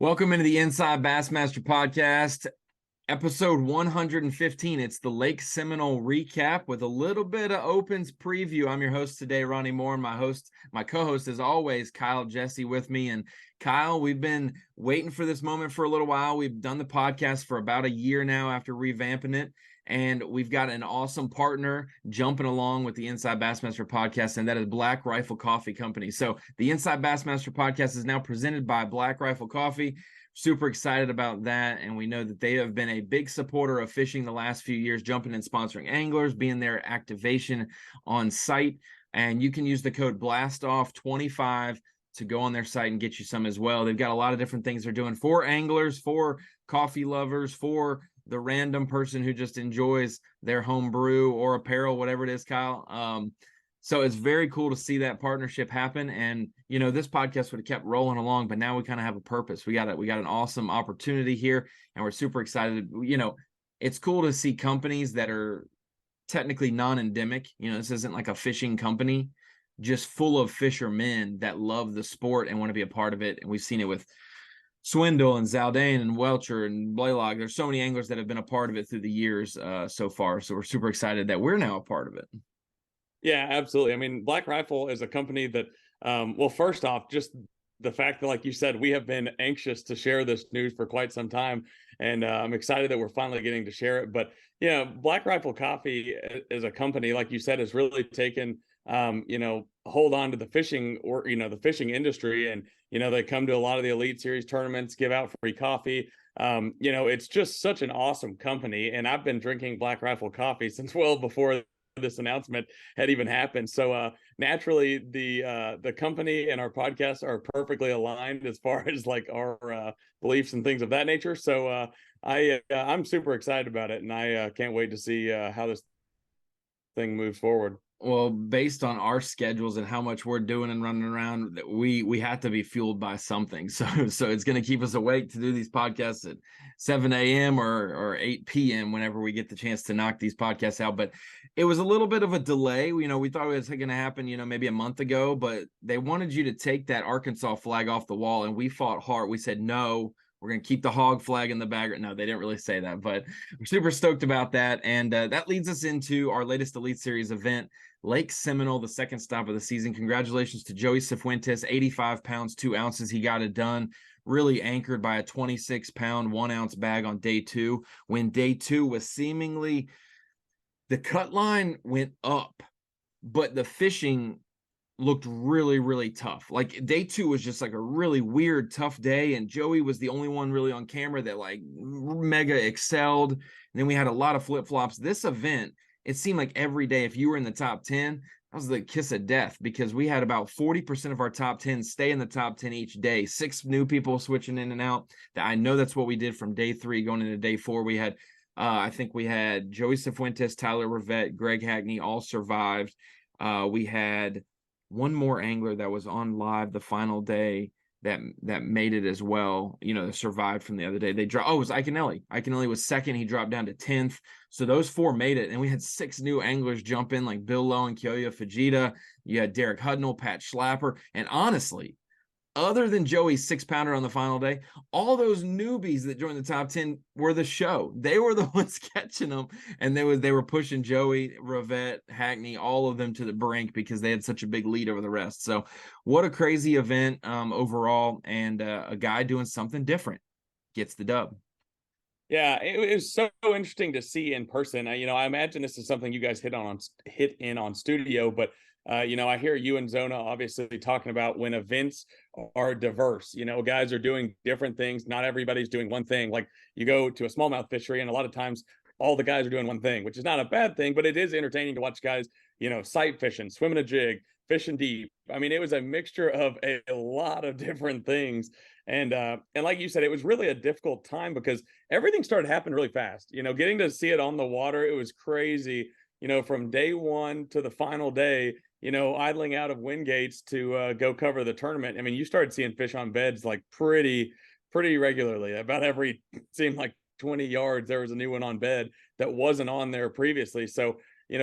Welcome into the Inside Bassmaster Podcast, episode 115. It's the Lake Seminole recap with a little bit of Opens preview. I'm your host today, Ronnie Moore, and my co-host is always Kyle Jessie with me. And Kyle, we've been waiting for this moment for a little while. We've done the podcast for about a year now after revamping it. And we've got an awesome partner jumping along with the Inside Bassmaster Podcast, and that is Black Rifle Coffee Company. So the Inside Bassmaster Podcast is now presented by Black Rifle Coffee. Super excited about that, and we know that they have been a big supporter of fishing the last few years, jumping and sponsoring anglers, being their activation on site. And you can use the code BLASTOFF25 to go on their site and get you some as well. They've got a lot of different things they're doing for anglers, for coffee lovers, for the random person who just enjoys their home brew or apparel, whatever it is, Kyle. So it's very cool to see that partnership happen. And, you know, this podcast would have kept rolling along, but now we kind of have a purpose. We got an awesome opportunity here, and we're super excited. You know, it's cool to see companies that are technically non-endemic. You know, this isn't like a fishing company, just full of fishermen that love the sport and want to be a part of it. And we've seen it with Swindle and Zaldane and Welcher and Blaylock. There's so many anglers that have been a part of it through the years so far. So we're super excited that we're now a part of it. Yeah, absolutely. I mean, Black Rifle is a company that, well, first off, just the fact that, like you said, we have been anxious to share this news for quite some time. And I'm excited that we're finally getting to share it. But, you know, Black Rifle Coffee is a company, like you said, has really taken, hold on to the fishing the fishing industry. And, they come to a lot of the Elite Series tournaments, give out free coffee. It's just such an awesome company. And I've been drinking Black Rifle coffee since well before this announcement had even happened. So naturally the company and our podcast are perfectly aligned as far as like our beliefs and things of that nature. So I'm super excited about it, and I can't wait to see how this thing moves forward. Well, based on our schedules and how much we're doing and running around, we have to be fueled by something. So it's going to keep us awake to do these podcasts at 7 a.m. or 8 p.m. whenever we get the chance to knock these podcasts out. But it was a little bit of a delay. We thought it was going to happen, maybe a month ago, but they wanted you to take that Arkansas flag off the wall, and we fought hard. We said, no, we're going to keep the hog flag in the bag. No, they didn't really say that, but we're super stoked about that. And that leads us into our latest Elite Series event, Lake Seminole, the second stop of the season. Congratulations to Joey Cifuentes, 85 pounds, 2 ounces. He got it done, really anchored by a 26-pound, 1 ounce bag on day two, when day two was seemingly, the cut line went up, but the fishing looked really, really tough. Like day two was just like a really weird, tough day. And Joey was the only one really on camera that like mega excelled. And then we had a lot of flip-flops. This event, it seemed like every day, if you were in the top 10, that was the kiss of death, because we had about 40% of our top 10 stay in the top 10 each day. 6 new people switching in and out. I know that's what we did from day 3 going into day 4. We had, I think we had Joey Cifuentes, Tyler Rivet, Greg Hackney all survived. We had one more angler that was on live the final day that made it as well, survived from the other day. They dropped. Oh, it was Iconelli. Iconelli was second. He dropped down to 10th. So those 4 made it. And we had 6 new anglers jump in, like Bill Lowe and Kyoya Fujita. You had Derek Hudnall, Pat Schlapper. And honestly, other than Joey's 6-pounder on the final day, all those newbies that joined the top 10 were the show. They were the ones catching them, and they were pushing Joey, Rivet, Hackney, all of them to the brink because they had such a big lead over the rest. So what a crazy event overall, and a guy doing something different gets the dub. Yeah, it was so interesting to see in person. I imagine this is something you guys hit in on studio, but I hear you and Zona obviously talking about when events are diverse. Guys are doing different things. Not everybody's doing one thing. Like you go to a smallmouth fishery, and a lot of times all the guys are doing one thing, which is not a bad thing, but it is entertaining to watch guys, sight fishing, swimming a jig, fishing deep. I mean, it was a mixture of a lot of different things. And like you said, it was really a difficult time because everything started happening really fast. Getting to see it on the water, it was crazy. From day one to the final day, idling out of wind gates to go cover the tournament. I mean, you started seeing fish on beds like pretty regularly. About every, seemed like 20 yards, there was a new one on bed that wasn't on there previously. So,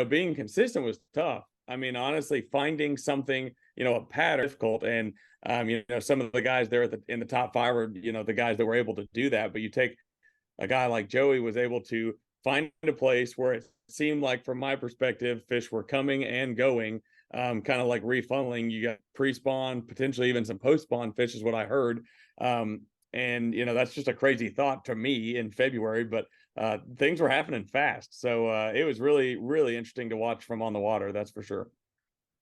being consistent was tough. I mean, honestly, finding something, a pattern difficult. And Some of the guys there in the top 5 are, the guys that were able to do that. But you take a guy like Joey was able to find a place where it seemed like, from my perspective, fish were coming and going, kind of like refunneling. You got pre-spawn, potentially even some post-spawn fish is what I heard. And that's just a crazy thought to me in February, but things were happening fast. So it was really, really interesting to watch from on the water. That's for sure.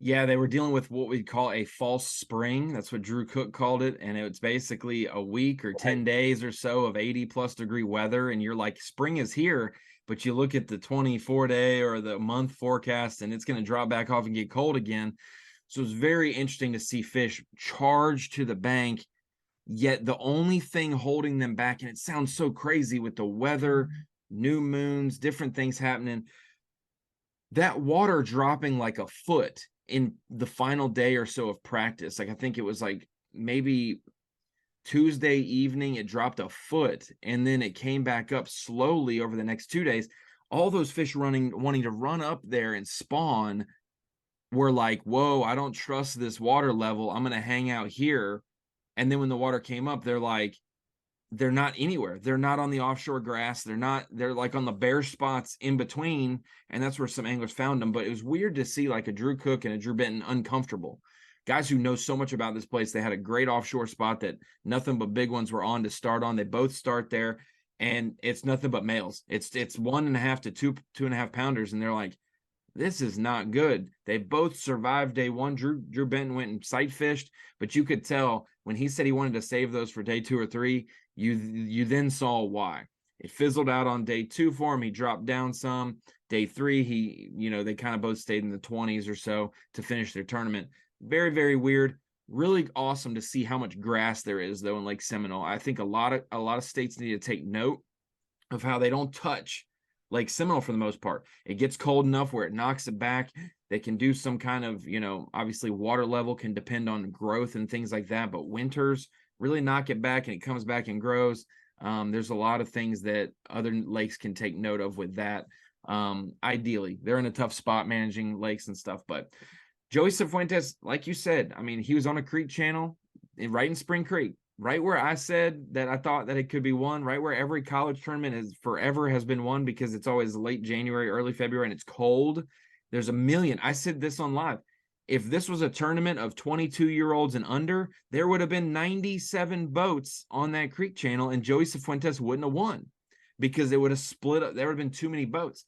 Yeah, they were dealing with what we call a false spring. That's what Drew Cook called it. And it's basically a week or 10 days or so of 80+ degree weather. And you're like, spring is here. But you look at the 24-day or the month forecast, and it's going to drop back off and get cold again. So it's very interesting to see fish charge to the bank. Yet the only thing holding them back, and it sounds so crazy with the weather, new moons, different things happening, that water dropping like a foot in the final day or so of practice. Like, I think it was like maybe Tuesday evening, it dropped a foot, and then it came back up slowly over the next 2 days. All those fish wanting to run up there and spawn were like, whoa, I don't trust this water level. I'm going to hang out here. And then when the water came up, they're like, they're not anywhere. They're not on the offshore grass. They're like on the bare spots in between. And that's where some anglers found them. But it was weird to see like a Drew Cook and a Drew Benton uncomfortable. Guys who know so much about this place. They had a great offshore spot that nothing but big ones were on to start on. They both start there, and it's nothing but males. It's 1.5 to 2.5 pounders. And they're like, this is not good. They both survived day one. Drew Benton went and sight fished, but you could tell when he said he wanted to save those for day 2 or 3, you then saw why. It fizzled out on day 2 for him. He dropped down some. Day 3, they kind of both stayed in the 20s or so to finish their tournament. Very, very weird. Really awesome to see how much grass there is, though, in Lake Seminole. I think a lot of states need to take note of how they don't touch Lake Seminole for the most part. It gets cold enough where it knocks it back. They can do some kind of, obviously water level can depend on growth and things like that, but winters really knock it back and it comes back and grows. There's a lot of things that other lakes can take note of with that. Ideally, they're in a tough spot managing lakes and stuff, but Joey Cifuentes, like you said, I mean, he was on a creek channel right in Spring Creek, right where I said that I thought that it could be won, right where every college tournament has been won, because it's always late January, early February, and it's cold. There's a million. I said this on live. If this was a tournament of 22-year-olds and under, there would have been 97 boats on that creek channel, and Joey Cifuentes wouldn't have won because it would have split up. There would have been too many boats.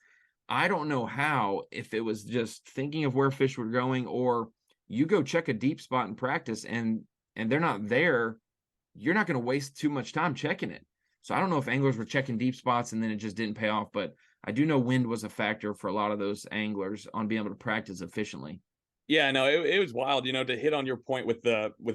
I don't know how, if it was just thinking of where fish were going, or you go check a deep spot in practice and they're not there, you're not going to waste too much time checking it. So I don't know if anglers were checking deep spots and then it just didn't pay off, but I do know wind was a factor for a lot of those anglers on being able to practice efficiently. Yeah, no, it was wild, to hit on your point with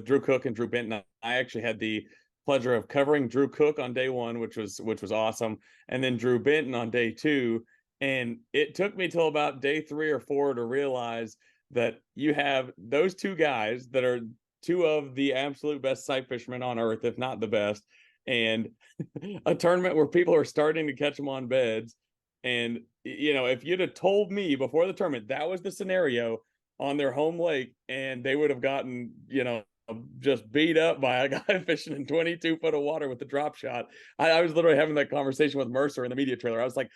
Drew Cook and Drew Benton. I actually had the pleasure of covering Drew Cook on day 1, which was awesome, and then Drew Benton on day 2. And it took me till about day 3 or 4 to realize that you have those two guys that are two of the absolute best sight fishermen on earth, if not the best, and a tournament where people are starting to catch them on beds. And, if you'd have told me before the tournament that was the scenario on their home lake, and they would have gotten, just beat up by a guy fishing in 22 foot of water with the drop shot. I was literally having that conversation with Mercer in the media trailer. I was like,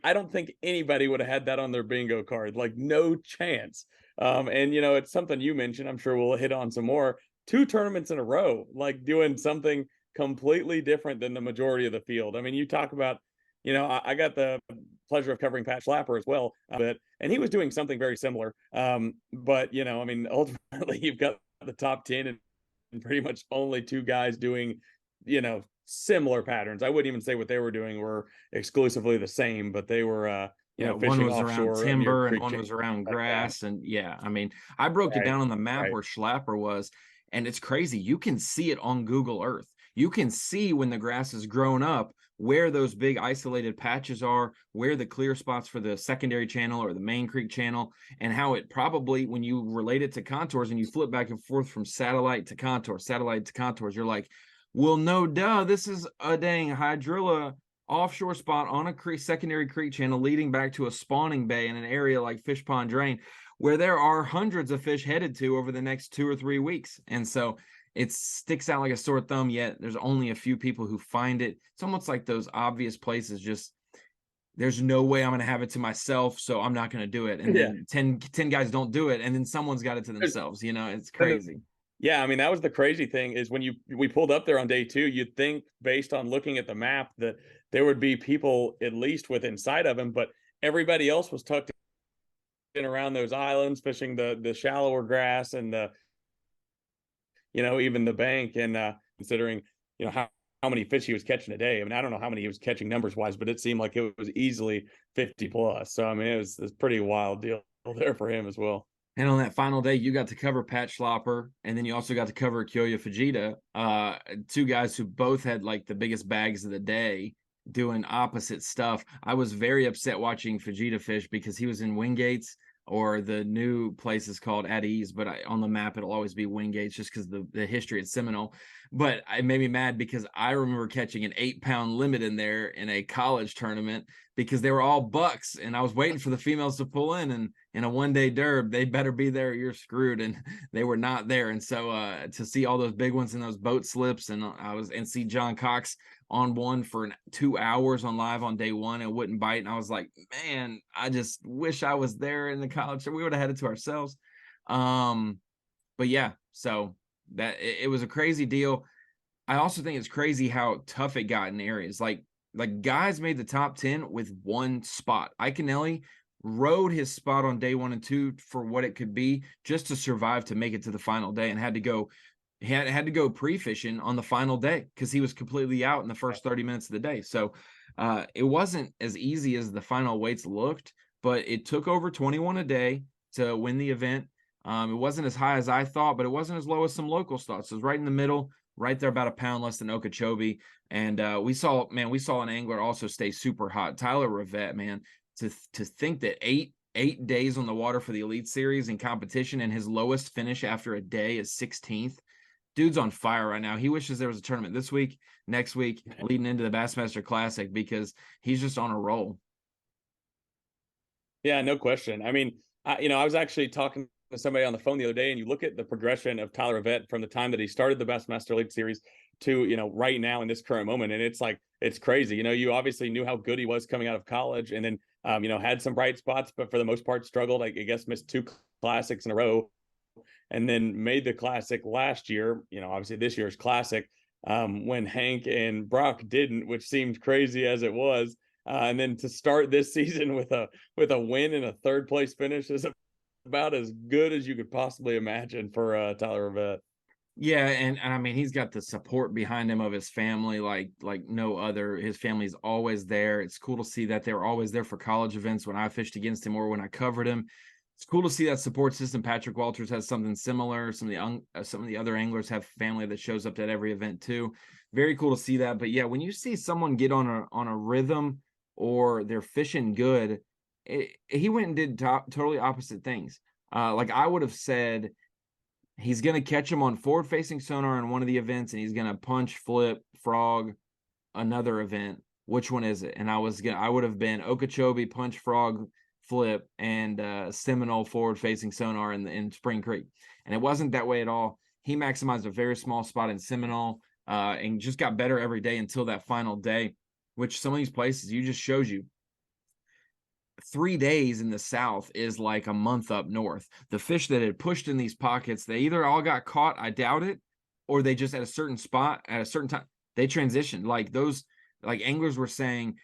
I don't think anybody would have had that on their bingo card. Like, no chance. And it's something you mentioned. I'm sure we'll hit on some more. 2 tournaments in a row, like doing something completely different than the majority of the field. I mean, you talk about, I got the pleasure of covering Pat Schlapper as well, and he was doing something very similar. But ultimately you've got the top 10 and pretty much only 2 guys doing, similar patterns. I wouldn't even say what they were doing were exclusively the same, but they were, fishing one was offshore around timber and one was around grass. And I broke it down on the map where Schlapper was, and it's crazy. You can see it on Google Earth. You can see when the grass is grown up, where those big isolated patches are, where the clear spots for the secondary channel or the main creek channel, and how it probably, when you relate it to contours and you flip back and forth from satellite to contours, you're like, well, no duh, this is a dang hydrilla offshore spot on a secondary creek channel leading back to a spawning bay in an area like Fish Pond Drain, where there are hundreds of fish headed to over the next 2 or 3 weeks. And so it sticks out like a sore thumb, yet there's only a few people who find it. It's almost like those obvious places, just there's no way I'm going to have it to myself, so I'm not going to do it. And Yeah. then 10 guys don't do it, and then someone's got it to themselves. It's crazy. Yeah, I mean, that was the crazy thing, is when we pulled up there on day 2, you'd think, based on looking at the map, that there would be people at least within sight of him, but everybody else was tucked in around those islands, fishing the shallower grass and even the bank. And considering, how many fish he was catching a day. I mean, I don't know how many he was catching numbers wise, but it seemed like it was easily 50 plus. So, I mean, it was pretty wild deal there for him as well. And on that final day, you got to cover Pat Schlopper, and then you also got to cover Kyoya Fujita, 2 guys who both had like the biggest bags of the day doing opposite stuff. I was very upset watching Fujita fish because he was in Wingates, or the new place is called At Ease, but on the map it'll always be Wingates just because the history at Seminole. But it made me mad because I remember catching an 8-pound limit in there in a college tournament because they were all bucks, and I was waiting for the females to pull in a one-day derb. They better be there or you're screwed, and they were not there. And so to see all those big ones in those boat slips, and see John Cox on one for 2 hours on live on day 1 and wouldn't bite, and I was like, man, I just wish I was there in the college, so we would have had it to ourselves. But yeah, so that it was a crazy deal. I also think it's crazy how tough it got in areas like guys made the top 10 with 1 spot. Iaconelli rode his spot on day 1 and 2 for what it could be, just to survive to make it to the final day, and had to go pre-fishing on the final day because he was completely out in the first 30 minutes of the day. So it wasn't as easy as the final weights looked, but it took over 21 a day to win the event. It wasn't as high as I thought, but it wasn't as low as some locals thought. So it was right in the middle, right there, about a pound less than Okeechobee. And we saw an angler also stay super hot. Tyler Rivet, man, to think that eight days on the water for the Elite Series in competition, and his lowest finish after a day is 16th. Dude's on fire right now. He wishes there was a tournament this week, next week, leading into the Bassmaster Classic, because he's just on a roll. Yeah, no question. I mean, I was actually talking to somebody on the phone the other day, and you look at the progression of Tyler Rivet from the time that he started the Bassmaster Elite Series to, right now in this current moment. And it's crazy. You obviously knew how good he was coming out of college, and then, had some bright spots, but for the most part struggled. I guess missed 2 classics in a row, and then made the classic last year, obviously this year's classic, when Hank and Brock didn't, which seemed crazy as it was. And then to start this season with a win and a 3rd place finish is about as good as you could possibly imagine for Tyler Rivet. Yeah, and I mean, he's got the support behind him of his family like no other. His family's always there. It's cool to see that they were always there for college events when I fished against him or when I covered him. It's cool to see that support system. Patrick Walters has something similar. Some of the other anglers have family that shows up at every event too. Very cool to see that. But yeah, when you see someone get on a rhythm, or they're fishing good, he went and did totally opposite things. Like I would have said, he's going to catch him on forward-facing sonar in one of the events, and he's going to punch, flip, frog another event. Which one is it? And I would have been Okeechobee, punch, frog, flip, and Seminole forward-facing sonar in Spring Creek. And it wasn't that way at all. He maximized a very small spot in Seminole, and just got better every day until that final day, which some of these places just shows you 3 days in the south is like a month up north. The fish that had pushed in these pockets, they either all got caught, I doubt it, or they just at a certain spot at a certain time, they transitioned. Like those, like anglers were saying,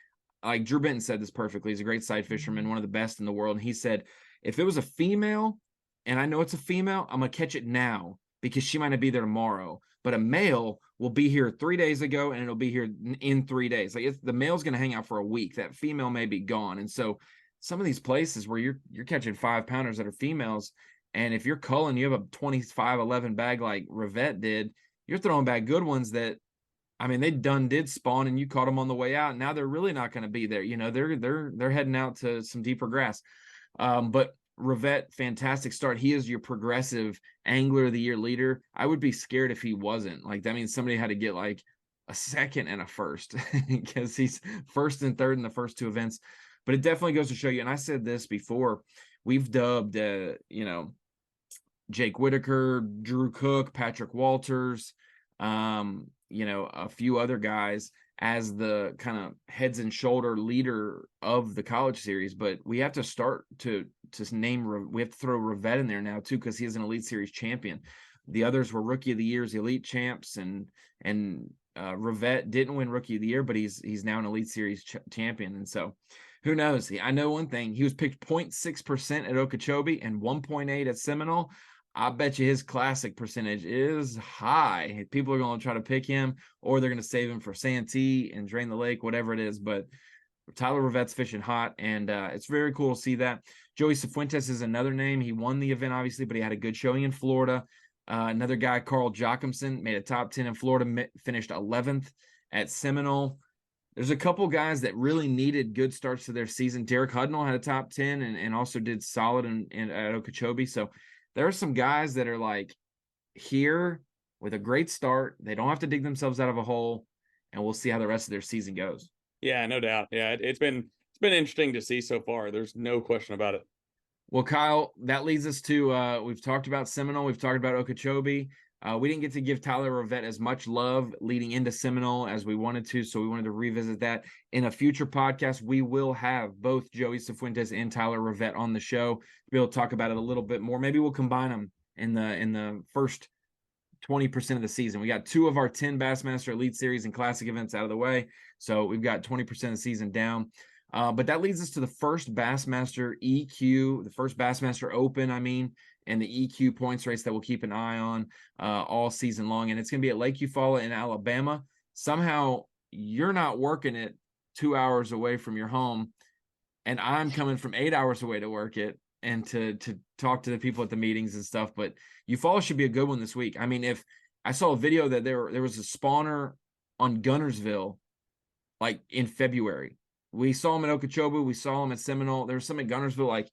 like Drew Benton said this perfectly. He's a great sight fisherman, one of the best in the world. And he said, if it was a female, and I know it's a female, I'm going to catch it now because she might not be there tomorrow. But a male will be here 3 days ago, and it'll be here in 3 days. Like the male's going to hang out for a week. That female may be gone. And so some of these places where you're catching 5-pounders that are females, and if you're culling, you have a 25-11 bag like Rivet did, you're throwing back good ones that, I mean, they did spawn, and you caught them on the way out. And now they're really not going to be there. They're heading out to some deeper grass. But Rivet, fantastic start. He is your progressive angler of the year leader. I would be scared if he wasn't. Like that means somebody had to get like a 2nd and a 1st because he's 1st and 3rd in the first 2 events. But it definitely goes to show you, and I said this before, we've dubbed, Jake Whitaker, Drew Cook, Patrick Walters, a few other guys as the kind of heads and shoulder leader of the college series. But we have to start to name, we have to throw Rivet in there now too, because he is an Elite Series champion. The others were Rookie of the Years, Elite champs, and Rivet didn't win Rookie of the Year, but he's now an Elite Series champion. And so who knows? I know one thing. He was picked 0.6% at Okeechobee and 1.8 at Seminole. I bet you his classic percentage is high. People are going to try to pick him, or they're going to save him for Santee and drain the lake, whatever it is. But Tyler Rivet's fishing hot, and it's very cool to see that. Joey Cifuentes is another name. He won the event, obviously, but he had a good showing in Florida. Another guy, Carl Jochimson, made a top 10 in Florida, finished 11th at Seminole. There's a couple guys that really needed good starts to their season. Derek Hudnall had a top 10 and also did solid at Okeechobee. So there are some guys that are like here with a great start. They don't have to dig themselves out of a hole, and we'll see how the rest of their season goes. Yeah, no doubt. Yeah, it's been interesting to see so far. There's no question about it. Well, Kyle, that leads us to we've talked about Seminole, we've talked about Okeechobee. We didn't get to give Tyler Rivet as much love leading into Seminole as we wanted to, so we wanted to revisit that. In a future podcast, we will have both Joey Cifuentes and Tyler Rivet on the show to be able to talk about it a little bit more. Maybe we'll combine them in the first 20% of the season. We got 2 of our 10 Bassmaster Elite Series and Classic events out of the way, so we've got 20% of the season down. But that leads us to the first Bassmaster EQ, the first Bassmaster Open, and the EQ points race that we'll keep an eye on all season long. And it's going to be at Lake Eufaula in Alabama. Somehow you're not working it 2 hours away from your home, and I'm coming from 8 hours away to work it and to talk to the people at the meetings and stuff. But Eufaula should be a good one this week. If I saw a video that there was a spawner on Gunnersville, like in February. We saw him at Okeechobee. We saw him at Seminole. There was some at Gunnersville. Like,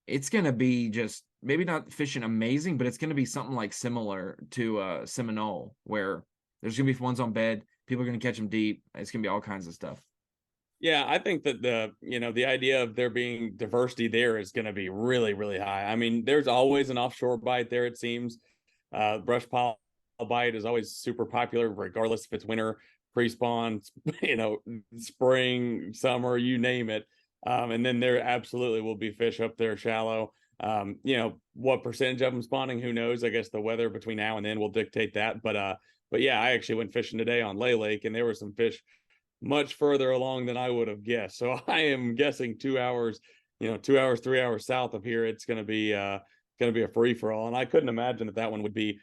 it's going to be just maybe not fishing amazing, but it's going to be something like similar to Seminole, where there's going to be ones on bed. People are going to catch them deep. It's going to be all kinds of stuff. Yeah, I think that the idea of there being diversity there is going to be really, really high. There's always an offshore bite there, it seems. Brush pile bite is always super popular, regardless if it's winter, pre-spawn, spring, summer, you name it. And then there absolutely will be fish up there shallow. What percentage of them spawning, who knows? I guess the weather between now and then will dictate that. But yeah, I actually went fishing today on Lay Lake, and there were some fish much further along than I would have guessed. So I am guessing 2 hours, 2 hours, 3 hours south of here, it's going to be a free for all. And I couldn't imagine that one would be.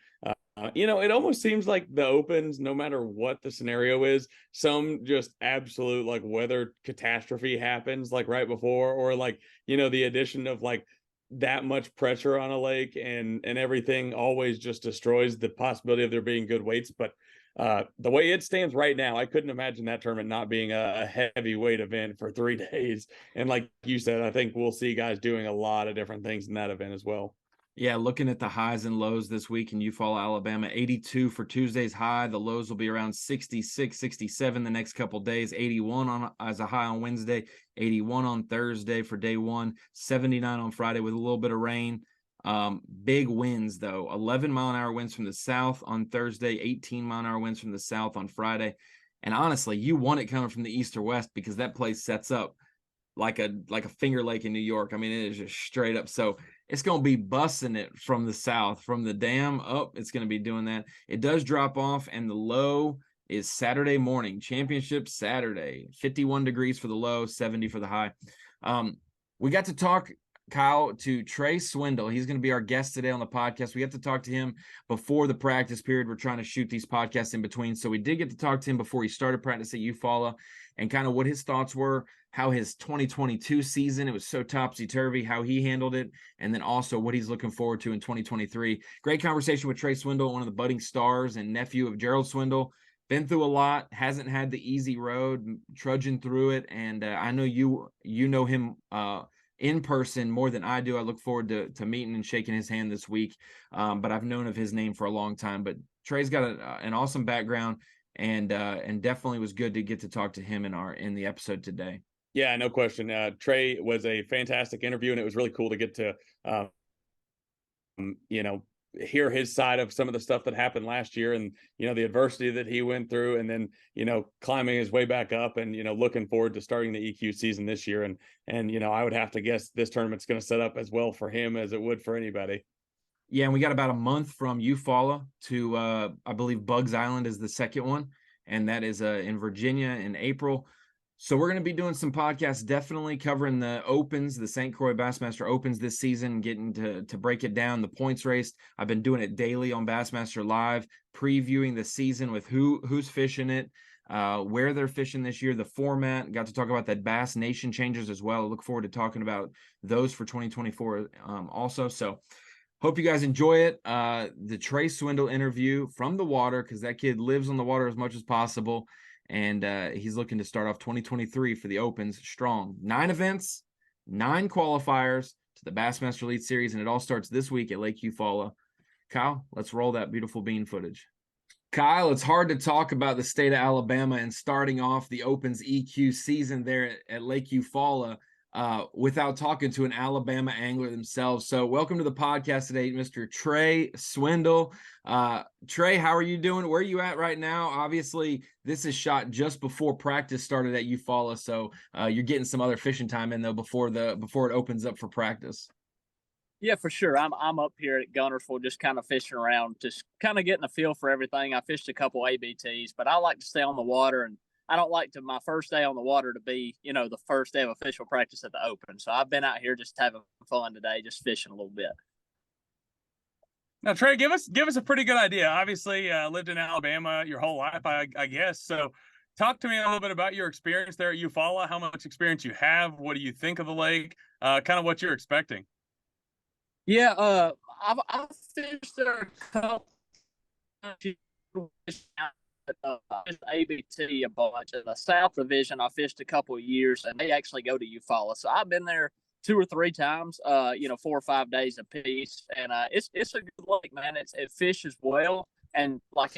It almost seems like the Opens, no matter what the scenario is, some just absolute like weather catastrophe happens like right before, or like, the addition of like that much pressure on a lake and everything always just destroys the possibility of there being good weights. But the way it stands right now, I couldn't imagine that tournament not being a heavyweight event for 3 days. And like you said, I think we'll see guys doing a lot of different things in that event as well. Yeah, looking at the highs and lows this week in Eufaula, Alabama, 82 for Tuesday's high. The lows will be around 66, 67 the next couple days. 81 as a high on Wednesday, 81 on Thursday for day one, 79 on Friday with a little bit of rain. Big winds, though. 11-mile-an-hour winds from the south on Thursday, 18-mile-an-hour winds from the south on Friday. And honestly, you want it coming from the east or west, because that place sets up like a Finger Lake in New York. It is just straight up. So it's going to be busting it from the south, from the dam up. It's going to be doing that. It does drop off, and the low is Saturday morning, championship Saturday, 51 degrees for the low, 70 for the high. We got to talk, Kyle, to Trey Swindle. He's going to be our guest today on the podcast. We got to talk to him before the practice period. We're trying to shoot these podcasts in between. So we did get to talk to him before he started practice at Eufaula, and kind of what his thoughts were, how his 2022 season, it was so topsy-turvy, how he handled it, and then also what he's looking forward to in 2023. Great conversation with Trey Swindle, one of the budding stars and nephew of Gerald Swindle. Been through a lot, hasn't had the easy road, trudging through it, and I know you know him in person more than I do. I look forward to meeting and shaking his hand this week, but I've known of his name for a long time. But Trey's got an awesome background, and definitely was good to get to talk to him in the episode today. Yeah, no question. Trey was a fantastic interview, and it was really cool to get to, hear his side of some of the stuff that happened last year and, the adversity that he went through, and then, climbing his way back up and, looking forward to starting the EQ season this year. And, I would have to guess this tournament's going to set up as well for him as it would for anybody. Yeah, and we got about a month from Eufaula to, I believe Bugs Island is the second one, and that is in Virginia in April. So we're going to be doing some podcasts, definitely covering the Opens, the St. Croix Bassmaster Opens this season, getting to break it down, the points race. I've been doing it daily on Bassmaster Live, previewing the season with who's fishing it, where they're fishing this year, the format. Got to talk about that Bass Nation changes as well. I look forward to talking about those for 2024 also. So hope you guys enjoy it. The Trey Swindle interview from the water, because that kid lives on the water as much as possible. And he's looking to start off 2023 for the Opens strong. 9 events, 9 qualifiers to the Bassmaster Elite Series, and it all starts this week at Lake Eufaula. Kyle, let's roll that beautiful bean footage. Kyle, it's hard to talk about the state of Alabama and starting off the Opens EQ season there at Lake Eufaula without talking to an Alabama angler themselves. So welcome to the podcast today, Mr. Trey Swindle. Trey, how are you doing? Where are you at right now? Obviously, this is shot just before practice started at Eufaula, so you're getting some other fishing time in though before it opens up for practice. Yeah, for sure. I'm up here at Guntersville, just kind of fishing around, just kind of getting a feel for everything. I fished a couple ABTs, but I like to stay on the water, and I don't like my first day on the water to be, the first day of official practice at the Open. So I've been out here just having fun today, just fishing a little bit. Now, Trey, give us a pretty good idea. Obviously, lived in Alabama your whole life, I guess. So talk to me a little bit about your experience there at Eufaula, how much experience you have, what do you think of the lake, kind of what you're expecting. Yeah, I've fished there a couple ABT a bunch. In the South Division, I fished a couple of years, and they actually go to Eufaula. So I've been there 2 or 3 times, 4 or 5 days a piece, and it's a good lake, man. It fishes well, and like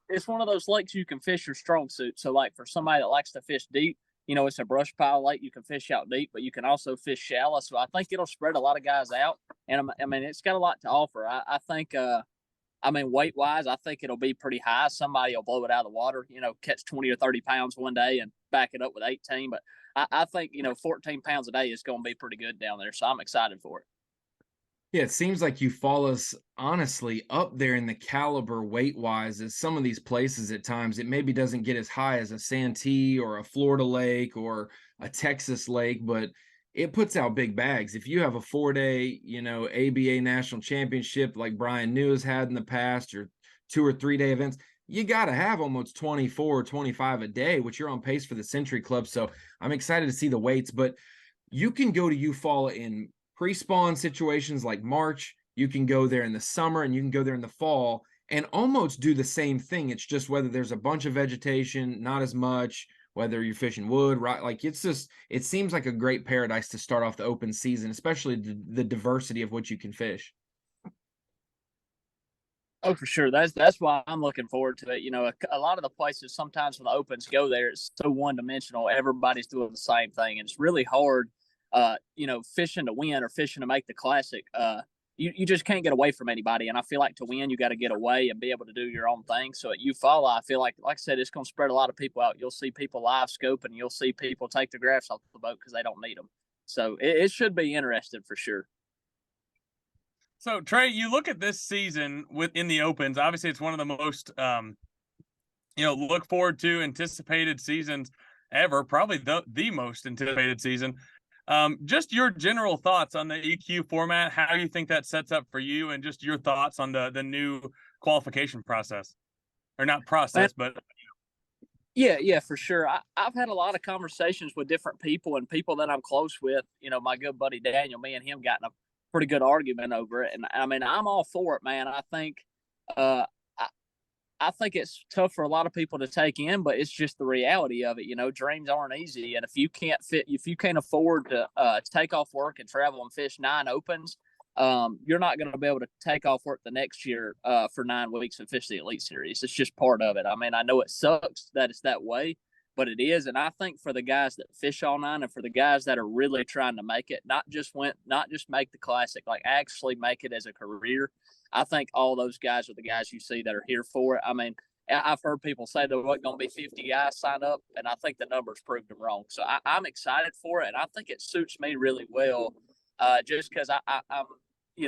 it's one of those lakes you can fish your strong suit. So like for somebody that likes to fish deep, it's a brush pile lake. You can fish out deep, but you can also fish shallow. So I think it'll spread a lot of guys out, and I mean it's got a lot to offer. I think. Weight wise, I think it'll be pretty high. Somebody will blow it out of the water, catch 20 or 30 pounds one day and back it up with 18. But I think, 14 pounds a day is going to be pretty good down there. So I'm excited for it. Yeah, it seems like Eufaula's honestly up there in the caliber weight wise as some of these places at times. It maybe doesn't get as high as a Santee or a Florida lake or a Texas lake, but it puts out big bags. If you have a 4-day, ABA national championship like Brian New has had in the past, or 2 or 3 day events, you got to have almost 24 or 25 a day, which you're on pace for the Century Club. So I'm excited to see the weights, but you can go to Eufaula in pre-spawn situations like March. You can go there in the summer, and you can go there in the fall and almost do the same thing. It's just whether there's a bunch of vegetation, not as much, whether you're fishing wood, right? Like it seems like a great paradise to start off the Open season, especially the diversity of what you can fish. Oh, for sure. That's why I'm looking forward to it. A lot of the places sometimes when the Opens go there, it's so one-dimensional. Everybody's doing the same thing, and it's really hard, fishing to win or fishing to make the Classic. You just can't get away from anybody. And I feel like to win, you got to get away and be able to do your own thing. So at Eufaula, I feel like I said, it's going to spread a lot of people out. You'll see people live scope, and you'll see people take the graphs off the boat because they don't need them. So it should be interesting for sure. So Trey, you look at this season within the Opens, obviously it's one of the most, look forward to anticipated seasons ever, probably the most anticipated season. Just your general thoughts on the EQ format, how you think that sets up for you, and just your thoughts on the new qualification process, or not process, but. Yeah, for sure. I've had a lot of conversations with different people and people that I'm close with. My good buddy Daniel, me and him got in a pretty good argument over it. And I mean, I'm all for it, man. I think, I think it's tough for a lot of people to take in, but it's just the reality of it. Dreams aren't easy. And if you can't afford to take off work and travel and fish 9 Opens, you're not going to be able to take off work the next year for 9 weeks and fish the Elite Series. It's just part of it. I mean, I know it sucks that it's that way, but it is. And I think for the guys that fish all nine and for the guys that are really trying to make it, not just make the classic, like actually make it as a career, I think all those guys are the guys you see that are here for it. I mean, I've heard people say there wasn't going to be 50 guys sign up, and I think the numbers proved them wrong. So I'm excited for it, and I think it suits me really well, just because I'm,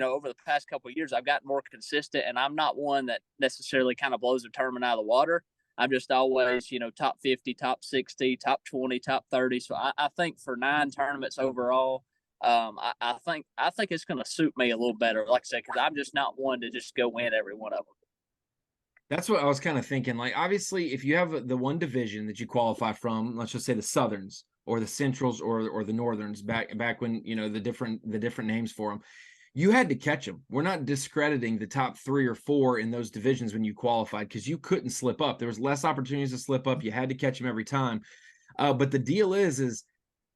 over the past couple of years, I've gotten more consistent, and I'm not one that necessarily kind of blows a tournament out of the water. I'm just always, top 50, top 60, top 20, top 30. So I think for 9 tournaments overall, I think it's going to suit me a little better, like I said, because I'm just not one to just go win every one of them. That's what I was kind of thinking. Like, obviously, if you have the one division that you qualify from, let's just say the Southerns or the Centrals or the Northerns, back when the different names for them, you had to catch them. We're not discrediting the top 3 or 4 in those divisions when you qualified, because you couldn't slip up. There was less opportunities to slip up. You had to catch them every time. But the deal is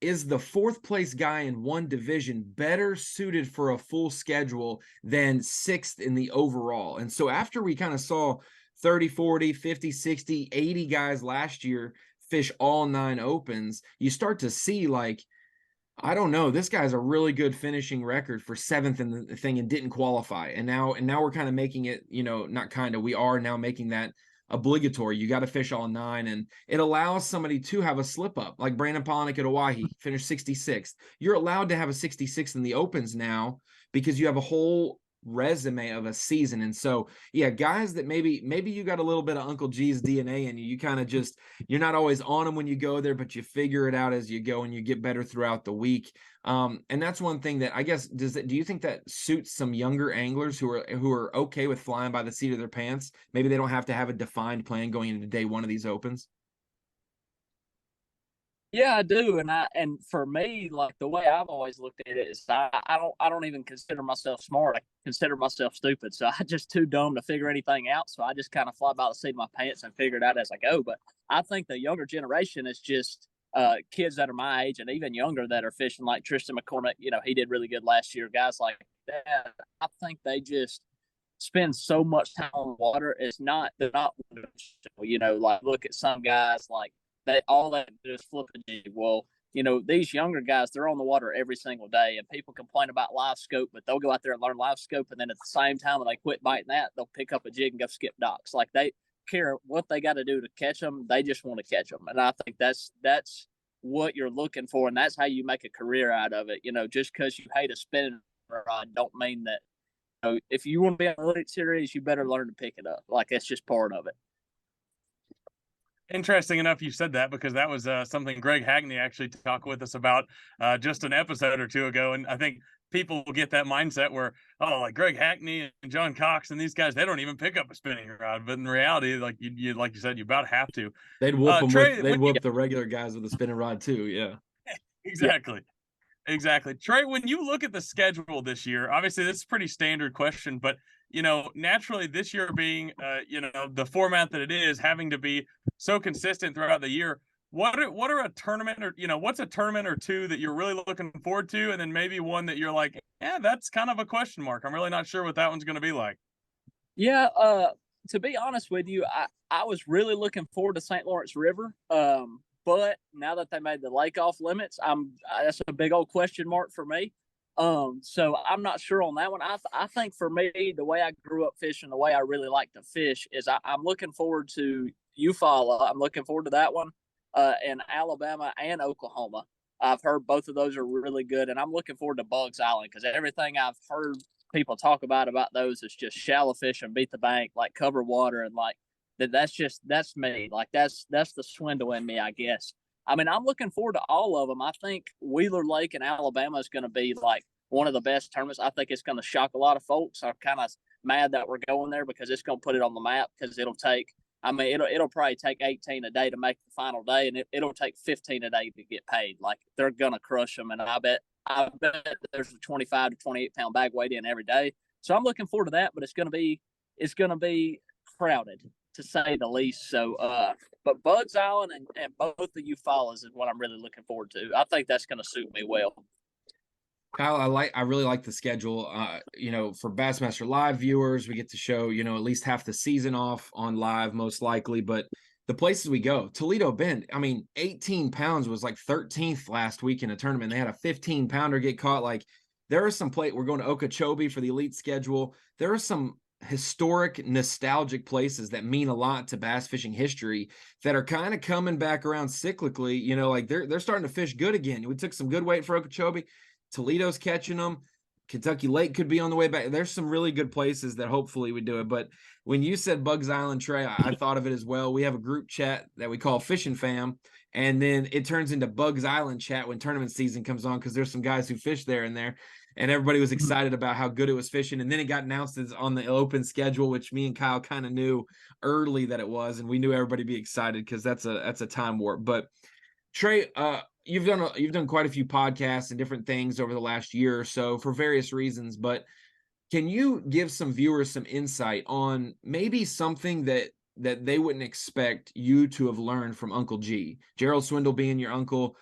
the 4th place guy in one division better suited for a full schedule than 6th in the overall? And so after we kind of saw 30, 40, 50, 60, 80 guys last year fish all 9 opens, you start to see, like, I don't know, this guy's a really good finishing record for 7th in the thing and didn't qualify. And now we're kind of making it, we are now making that obligatory. You got to fish all 9, and it allows somebody to have a slip up, like Brandon Polnick at Oahe finished 66th. You're allowed to have a 66th in the opens now because you have a whole resume of a season. And so, yeah, guys that maybe you got a little bit of Uncle G's DNA in you. You kind of just, you're not always on them when you go there, but you figure it out as you go and you get better throughout the week. And that's one thing that I guess, do you think that suits some younger anglers who are okay with flying by the seat of their pants? Maybe they don't have to have a defined plan going into day 1 of these opens. Yeah, I do, and for me, like, the way I've always looked at it is I don't even consider myself smart. I consider myself stupid. So I'm just too dumb to figure anything out. So I just kind of fly by the seat of my pants and figure it out as I go. But I think the younger generation is just kids that are my age and even younger that are fishing, like Tristan McCormick. He did really good last year. Guys like that, I think they just spend so much time on water. They're not, like, look at some guys, like, all they do is flip a jig. Well, these younger guys, they're on the water every single day, and people complain about live scope, but they'll go out there and learn live scope, and then at the same time when they quit biting that, they'll pick up a jig and go skip docks. Like, they care what they got to do to catch them. They just want to catch them, and I think that's what you're looking for, and that's how you make a career out of it. Just because you hate a spinning rod don't mean that. If you want to be on the Elite Series, you better learn to pick it up. Like, that's just part of it. Interesting enough you said that, because that was something Greg Hagney actually talked with us about just an episode or 2 ago. And I think people will get that mindset where, like Greg Hagney and John Cox and these guys, they don't even pick up a spinning rod. But in reality, like you said, you about have to. They'd whoop them. They'd whoop the regular guys with a spinning rod too. Yeah. Exactly. Exactly. Trey, when you look at the schedule this year, obviously this is a pretty standard question, but naturally this year being, the format that it is, having to be so consistent throughout the year, what are a tournament or, what's a tournament or 2 that you're really looking forward to? And then maybe one that you're like, that's kind of a question mark. I'm really not sure what that one's going to be like. Yeah. To be honest with you, I was really looking forward to St. Lawrence River. But now that they made the lake off limits, that's a big old question mark for me. So I'm not sure on that one. I think for me, the way I grew up fishing, the way I really like to fish is I'm looking forward to Eufaula. I'm looking forward to that one, in Alabama and Oklahoma. I've heard both of those are really good, and I'm looking forward to Bugs Island, because everything I've heard people talk about those is just shallow fish and beat the bank, like cover water, and like that's me. Like, that's the Swindle in me, I guess. I mean, I'm looking forward to all of them. I think Wheeler Lake in Alabama is going to be like one of the best tournaments. I think it's going to shock a lot of folks. I'm kind of mad that we're going there, because it's going to put it on the map, because it'll probably take 18 a day to make the final day, and it'll take 15 a day to get paid. Like, they're going to crush them. And I bet there's a 25 to 28 pound bag weight in every day. So I'm looking forward to that, but it's going to be crowded, to say the least. So, but Bugs Island and both the Eufaulas is what I'm really looking forward to. I think that's going to suit me well. Kyle, I really like the schedule. For Bassmaster Live viewers, we get to show, at least half the season off on live, most likely. But the places we go, Toledo Bend, I mean, 18 pounds was like 13th last week in a tournament. They had a 15 pounder get caught. Like, there are some we're going to Okeechobee for the elite schedule. There are some historic, nostalgic places that mean a lot to bass fishing history that are kind of coming back around cyclically. You know, like they're starting to fish good again. We took some good weight for Okeechobee. Toledo's catching them. Kentucky Lake could be on the way back. There's some really good places that hopefully we do it. But when you said Bugs Island, Trey, I thought of it as well. We have a group chat that we call Fishing Fam, and then it turns into Bugs Island chat when tournament season comes on because there's some guys who fish there and there, and everybody was excited about how good it was fishing. And then it got announced as on the open schedule, which me and Kyle kind of knew early that it was, and we knew everybody be excited because that's a time warp. But Trey, you've done quite a few podcasts and different things over the last year or so for various reasons, but can you give some viewers some insight on maybe something that they wouldn't expect you to have learned from Uncle G? Gerald Swindle being your uncle,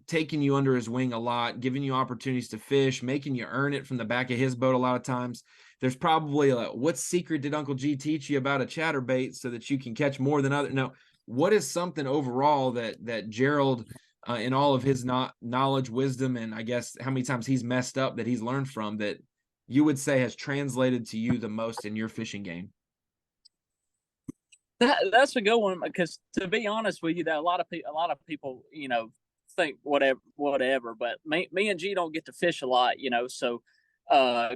taking you under his wing a lot, giving you opportunities to fish, making you earn it from the back of his boat a lot of times. There's probably what secret did Uncle G teach you about a chatterbait so that you can catch more than other? No, what is something overall that Gerald, in all of his knowledge, wisdom, and I guess how many times he's messed up that he's learned from, that you would say has translated to you the most in your fishing game? That's a good one, because to be honest with you, that a lot of people, think whatever, but me and G don't get to fish a lot, so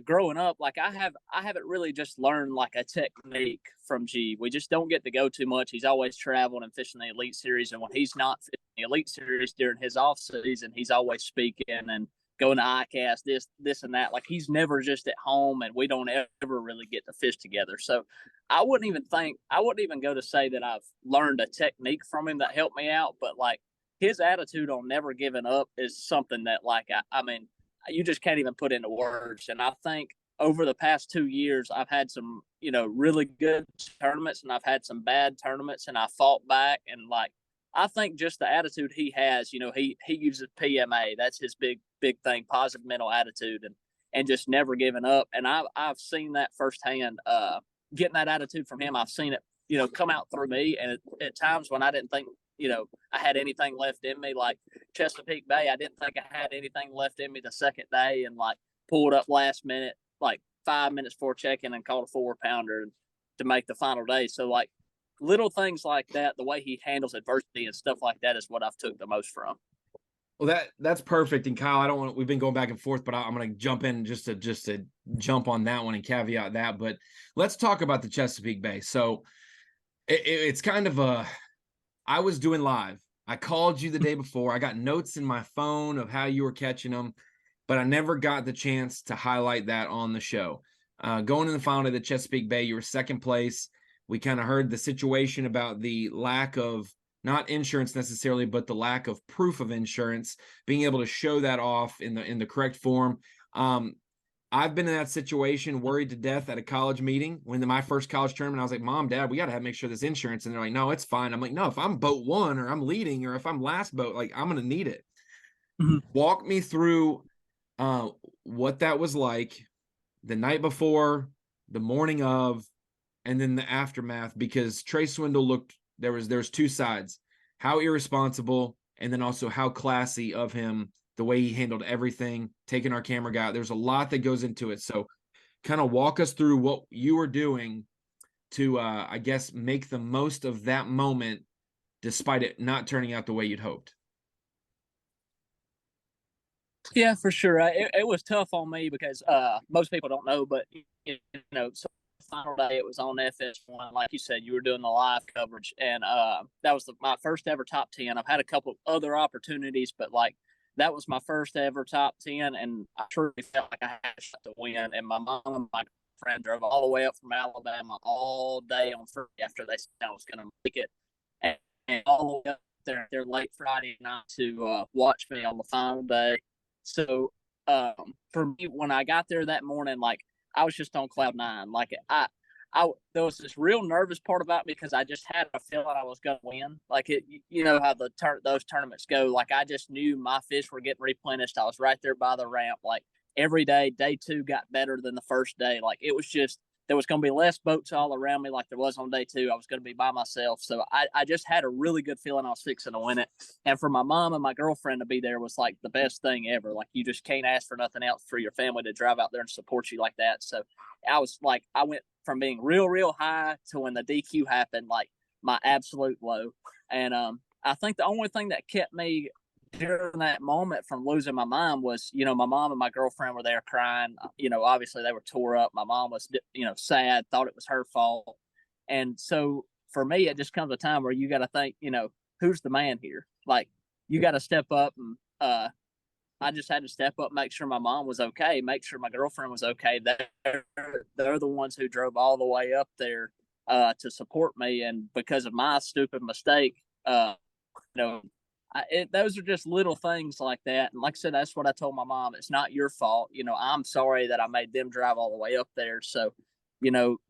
growing up, like I haven't really just learned like a technique from G. We just don't get to go too much. He's always traveling and fishing the Elite Series, and when he's not fishing the Elite Series during his off season, he's always speaking and going to ICAST, this and that. Like, he's never just at home, and we don't ever really get to fish together. So I wouldn't even go to say that I've learned a technique from him that helped me out, but like his attitude on never giving up is something that, like, I mean, you just can't even put into words. And I think over the past 2 years, I've had some, really good tournaments, and I've had some bad tournaments, and I fought back. And like, I think just the attitude he has, he uses PMA. That's his big thing, positive mental attitude, and just never giving up. And I've seen that firsthand, getting that attitude from him. I've seen it, come out through me. And at times when I didn't think, I had anything left in me, like Chesapeake Bay, I didn't think I had anything left in me the second day, and like pulled up last minute, like 5 minutes before check-in, and caught a 4-pounder to make the final day. So like little things like that, the way he handles adversity and stuff like that is what I've took the most from. Well, that's perfect. And Kyle, we've been going back and forth, but I'm going to jump in just to jump on that one and caveat that. But let's talk about the Chesapeake Bay. So it's kind of I was doing live. I called you the day before. I got notes in my phone of how you were catching them, but I never got the chance to highlight that on the show. Going in the final of the Chesapeake Bay, you were second place. We kind of heard the situation about the lack of, not insurance necessarily, but the lack of proof of insurance, being able to show that off in the correct form. I've been in that situation, worried to death at a college meeting when my first college tournament. I was like, Mom, Dad, we got to make sure this insurance. And they're like, no, it's fine. I'm like, no, if I'm boat one or I'm leading or if I'm last boat, like, I'm going to need it. Mm-hmm. Walk me through what that was like the night before, the morning of, and then the aftermath, because Trey Swindle looked, there's two sides, how irresponsible, and then also how classy of him, the way he handled everything, taking our camera guy. There's a lot that goes into it. So kind of walk us through what you were doing to, I guess, make the most of that moment, despite it not turning out the way you'd hoped. Yeah, for sure. It was tough on me because most people don't know, but, so final day it was on FS1. Like you said, you were doing the live coverage, and that was my first ever top 10. I've had a couple other opportunities, but like, that was my first ever top 10, and I truly felt like I had a shot to win. And my mom and my friend drove all the way up from Alabama all day on Friday after they said I was going to make it, and all the way up there late Friday night to watch me on the final day. So for me, when I got there that morning, like, I was just on cloud nine. Like, there was this real nervous part about me because I just had a feeling I was going to win. Like, you know how those tournaments go. Like, I just knew my fish were getting replenished. I was right there by the ramp. Like, every day, day two got better than the first day. Like, it was just there was going to be less boats all around me like there was on day 2. I was going to be by myself. So I just had a really good feeling I was fixing to win it. And for my mom and my girlfriend to be there was like the best thing ever. Like, you just can't ask for nothing else for your family to drive out there and support you like that. So I was like, I went from being real, real high to when the DQ happened, like my absolute low. And I think the only thing that kept me during that moment from losing my mind was, my mom and my girlfriend were there crying. Obviously they were tore up. My mom was, sad, thought it was her fault. And so for me, it just comes a time where you got to think, who's the man here? Like, you got to step up. And I just had to step up, make sure my mom was okay, make sure my girlfriend was okay. They're the ones who drove all the way up there to support me. And because of my stupid mistake, those are just little things like that. And like I said, that's what I told my mom. It's not your fault. I'm sorry that I made them drive all the way up there. So,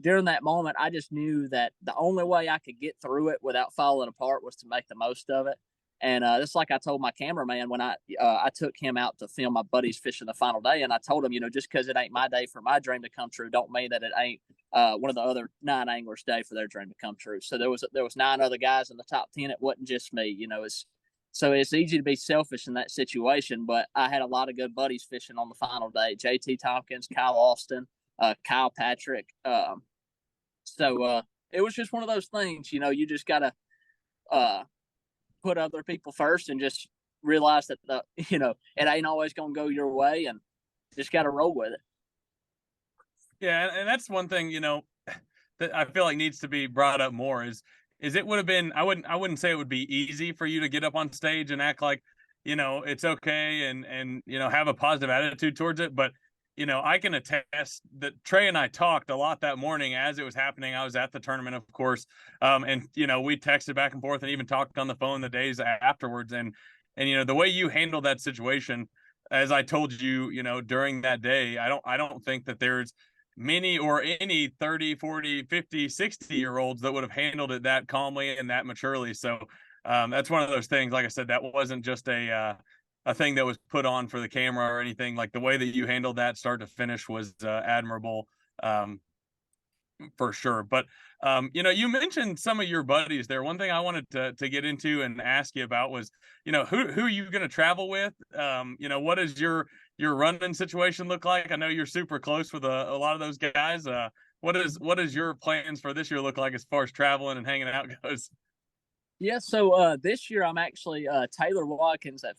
during that moment, I just knew that the only way I could get through it without falling apart was to make the most of it. And just like I told my cameraman when I took him out to film my buddies fishing the final day, and I told him, just because it ain't my day for my dream to come true, don't mean that it ain't one of the other 9 anglers' day for their dream to come true. So there was 9 other guys in the top 10. It wasn't just me. So it's easy to be selfish in that situation, but I had a lot of good buddies fishing on the final day. JT Tompkins, Kyle Austin, Kyle Patrick. So it was just one of those things, you just got to put other people first and just realize that, it ain't always going to go your way, and just got to roll with it. Yeah. And that's one thing, that I feel like needs to be brought up more is it would have been, I wouldn't say it would be easy for you to get up on stage and act like, it's okay and, have a positive attitude towards it. But, I can attest that Trey and I talked a lot that morning as it was happening. I was at the tournament, of course. And, we texted back and forth and even talked on the phone the days afterwards. And, the way you handled that situation, as I told you, during that day, I don't think that there's many or any 30, 40, 50, 60-year-olds that would have handled it that calmly and that maturely. So that's one of those things. Like I said, that wasn't just a thing that was put on for the camera or anything. Like, the way that you handled that start to finish was admirable, for sure. But you mentioned some of your buddies there. One thing I wanted to get into and ask you about was, who are you going to travel with? What is your running situation look like? I know you're super close with a lot of those guys. What is your plans for this year look like as far as traveling and hanging out goes? Yeah, so this year I'm actually Taylor Watkins that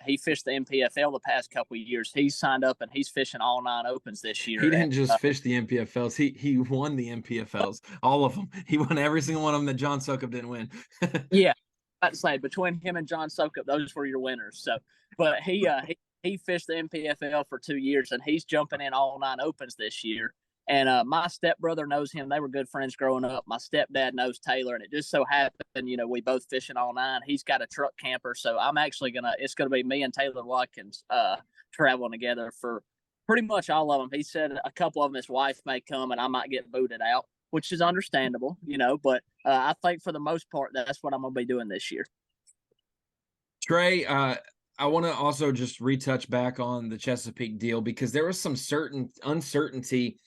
he fished the MPFL the past couple of years. He's signed up and he's fishing all 9 opens this year. He didn't just fish the MPFLs. He won the MPFLs, all of them. He won every single one of them that John Sokup didn't win. Yeah, I'd say between him and John Sokup, those were your winners. So, but he fished the MPFL for 2 years, and he's jumping in all 9 opens this year. And my stepbrother knows him. They were good friends growing up. My stepdad knows Taylor, and it just so happened, we both fishing all 9. He's got a truck camper, so I'm actually it's gonna be me and Taylor Watkins traveling together for pretty much all of them. He said a couple of them, his wife may come, and I might get booted out, which is understandable, But I think for the most part, that's what I'm gonna be doing this year. Trey, I want to also just retouch back on the Chesapeake deal, because there was some uncertainty.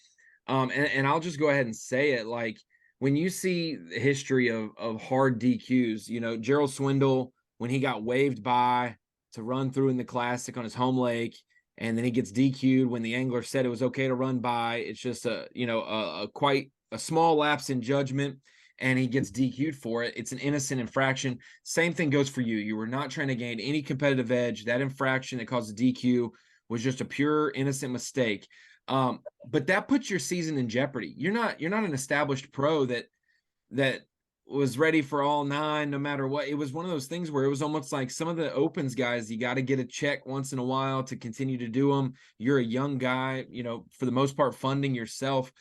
And I'll just go ahead and say it. Like, when you see the history of hard DQs, Gerald Swindle, when he got waved by to run through in the Classic on his home lake, and then he gets DQ'd when the angler said it was okay to run by. It's just quite a small lapse in judgment, and he gets DQ'd for it. It's an innocent infraction. Same thing goes for you. You were not trying to gain any competitive edge. That infraction that caused a DQ was just a pure innocent mistake. But that puts your season in jeopardy. You're not an established pro that was ready for all 9, no matter what. It was one of those things where it was almost like some of the opens guys, you got to get a check once in a while to continue to do them. You're a young guy, for the most part, funding yourself.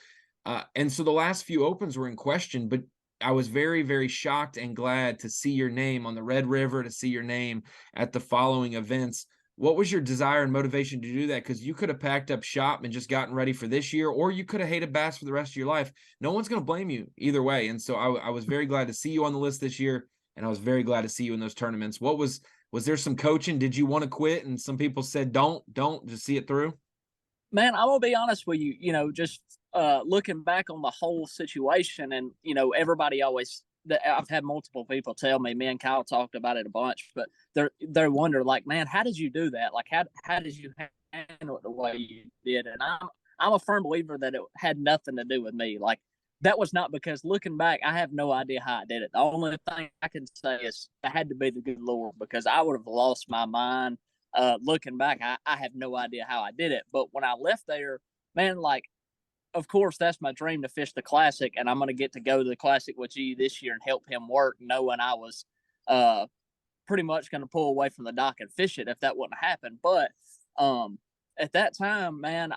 And so the last few opens were in question, but I was very, very shocked and glad to see your name on the Red River, to see your name at the following events. What was your desire and motivation to do that? Because you could have packed up shop and just gotten ready for this year, or you could have hated bass for the rest of your life. No one's going to blame you either way. And so I was very glad to see you on the list this year, and I was very glad to see you in those tournaments. Was there some coaching? Did you want to quit? And some people said, don't just see it through. Man, I'm gonna be honest with you. Just looking back on the whole situation, and everybody always, I've had multiple people tell me, and Kyle talked about it a bunch, but they wonder, like, man, how did you do that? Like, how did you handle it the way you did? And I'm a firm believer that it had nothing to do with me. Like, that was not, because looking back, I have no idea how I did it. The only thing I can say is it had to be the good Lord, because I would have lost my mind. Looking back, I have no idea how I did it. But when I left there, man, like, of course, that's my dream, to fish the Classic, and I'm going to get to go to the Classic with G this year and help him work, knowing I was pretty much going to pull away from the dock and fish it if that wouldn't happen. But at that time, man,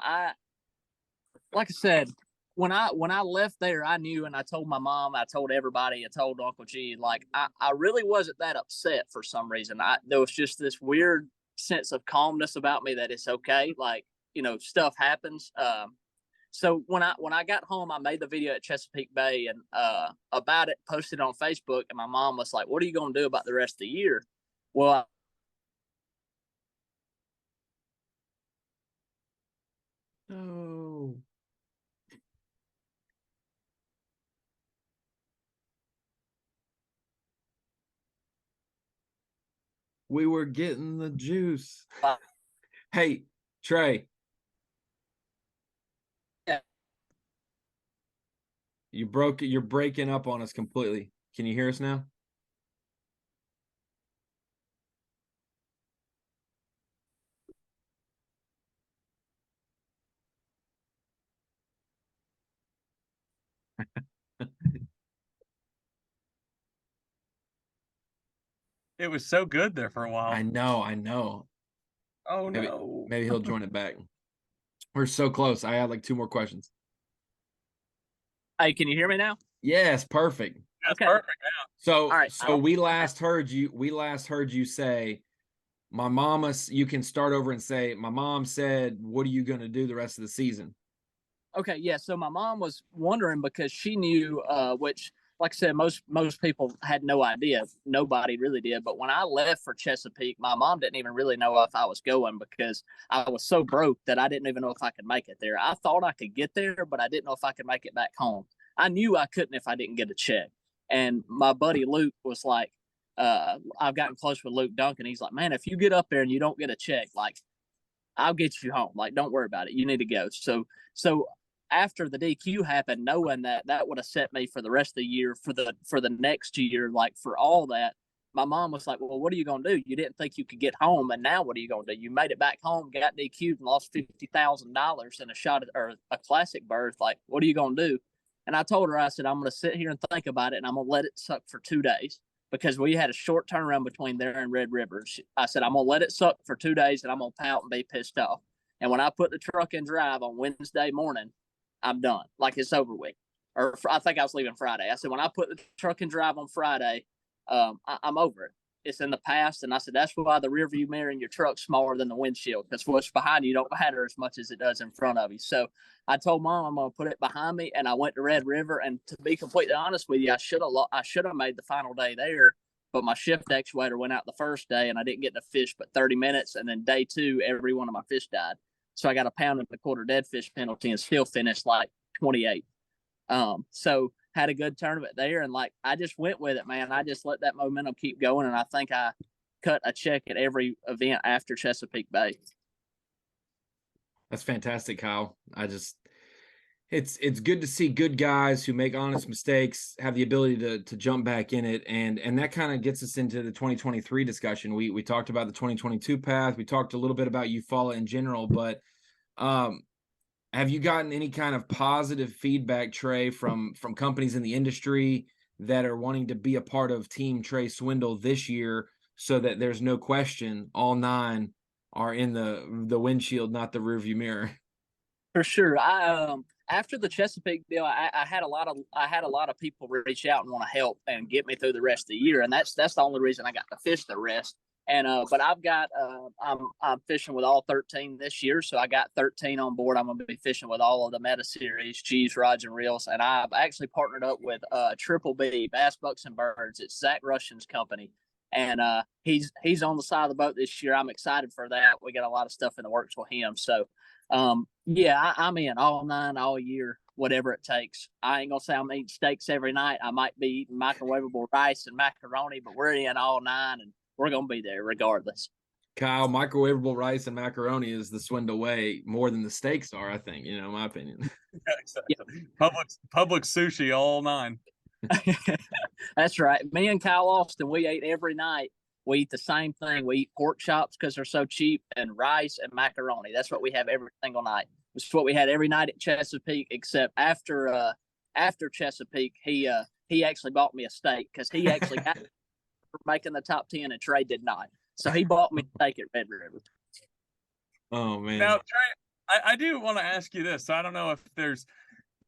like I said, when I left there, I knew, and I told my mom, I told everybody, I told Uncle G, like, I really wasn't that upset for some reason. There was just this weird sense of calmness about me, that it's okay. Like, stuff happens. So when I got home, I made the video at Chesapeake Bay and about it, posted on Facebook, and my mom was like, "What are you going to do about the rest of the year?" Well, No. We were getting the juice. Hey, Trey. Yeah. You're breaking up on us completely. Can you hear us now? It was so good there for a while. I know. Oh Maybe, no. maybe he'll join it back. We're so close. I had like 2 more questions. Hey, can you hear me now? Yes, perfect. That's Okay. perfect. So, All right. so we last heard you say, my mama, you can start over and say, my mom said, what are you going to do the rest of the season? Okay, yeah. So my mom was wondering, because she knew, which, like I said, most people had no idea. Nobody really did. But when I left for Chesapeake, my mom didn't even really know if I was going, because I was so broke that I didn't even know if I could make it there. I thought I could get there, but I didn't know if I could make it back home. I knew I couldn't if I didn't get a check. And my buddy Luke was like, I've gotten close with Luke Duncan. He's like, man, if you get up there and you don't get a check, like, I'll get you home. Like, don't worry about it. You need to go. So after the DQ happened, knowing that would have set me for the rest of the year, for the next year, like, for all that, my mom was like, well, what are you going to do? You didn't think you could get home, and now what are you going to do? You made it back home, got DQ'd, and lost $50,000 in a shot at, or a Classic berth. Like, what are you going to do? And I told her, I said, I'm going to sit here and think about it, and I'm going to let it suck for 2 days, because we had a short turnaround between there and Red River. I said, I'm going to let it suck for 2 days, and I'm going to pout and be pissed off. And when I put the truck in drive on Wednesday morning, I'm done. Like, it's over with. Or I think I was leaving Friday. I said, when I put the truck in drive on Friday, I'm over it. It's in the past. And I said, that's why the rear view mirror in your truck's smaller than the windshield, because what's behind you don't matter as much as it does in front of you. So I told Mom I'm going to put it behind me, and I went to Red River. And to be completely honest with you, I should have made the final day there, but my shift actuator went out the first day, and I didn't get to fish but 30 minutes. And then day 2, every one of my fish died. So I got a pound and a quarter dead fish penalty and still finished like 28. So had a good tournament there, and like, I just went with it, man. I just let that momentum keep going, and I think I cut a check at every event after Chesapeake Bay. That's fantastic, Kyle. It's good to see good guys who make honest mistakes have the ability to jump back in it, and that kind of gets us into the 2023 discussion. We talked about the 2022 path. We talked a little bit about Eufaula in general, but have you gotten any kind of positive feedback, Trey, from companies in the industry that are wanting to be a part of Team Trey Swindle this year, so that there's no question all 9 are in the windshield, not the rearview mirror? For sure. I after the Chesapeake deal, I had a lot of people reach out and want to help and get me through the rest of the year, and that's the only reason I got to fish the rest. And but I've got I'm fishing with all 13 this year, so I got 13 on board. I'm going to be fishing with all of the Meta Series, G's, rods, and reels, and I've actually partnered up with Triple B, Bass, Bucks, and Birds. It's Zach Russian's company, and he's on the side of the boat this year. I'm excited for that. We got a lot of stuff in the works with him, so yeah, I'm in all 9 all year. whatever it takes. I ain't gonna say I'm eating steaks every night. I might be eating microwavable rice and macaroni, but we're in all 9 and we're gonna be there regardless. Kyle, microwavable rice and macaroni is the Swindle way more than the steaks are, I think, in my opinion. Yeah, exactly. Yeah. Public sushi, all 9. That's right. Me and Kyle Austin, we ate every night. We eat the same thing. We eat pork chops because they're so cheap, and rice and macaroni. That's what we have every single night. It's what we had every night at Chesapeake, except after Chesapeake, he actually bought me a steak because he actually got for making the top 10 and Trey did not. So he bought me a steak at Red River. Oh man. Now, Trey, I do want to ask you this. So I don't know if there's,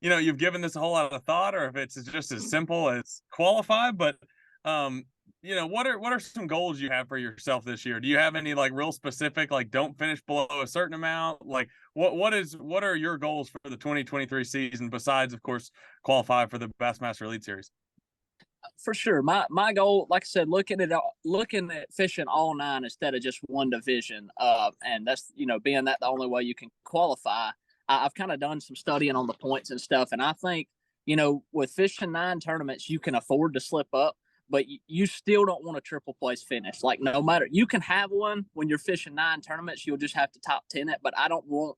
you've given this a whole lot of thought or if it's just as simple as qualify, but what are some goals you have for yourself this year? Do you have any like real specific, like don't finish below a certain amount? Like what are your goals for the 2023 season besides, of course, qualify for the Bassmaster Elite Series? For sure. My goal, like I said, looking at fishing all 9 instead of just one division. And that's, being that the only way you can qualify. I've kind of done some studying on the points and stuff. And I think, with fishing 9 tournaments, you can afford to slip up, but you still don't want a triple place finish. Like no matter, you can have one when you're fishing 9 tournaments, you'll just have to top 10 it. But I don't want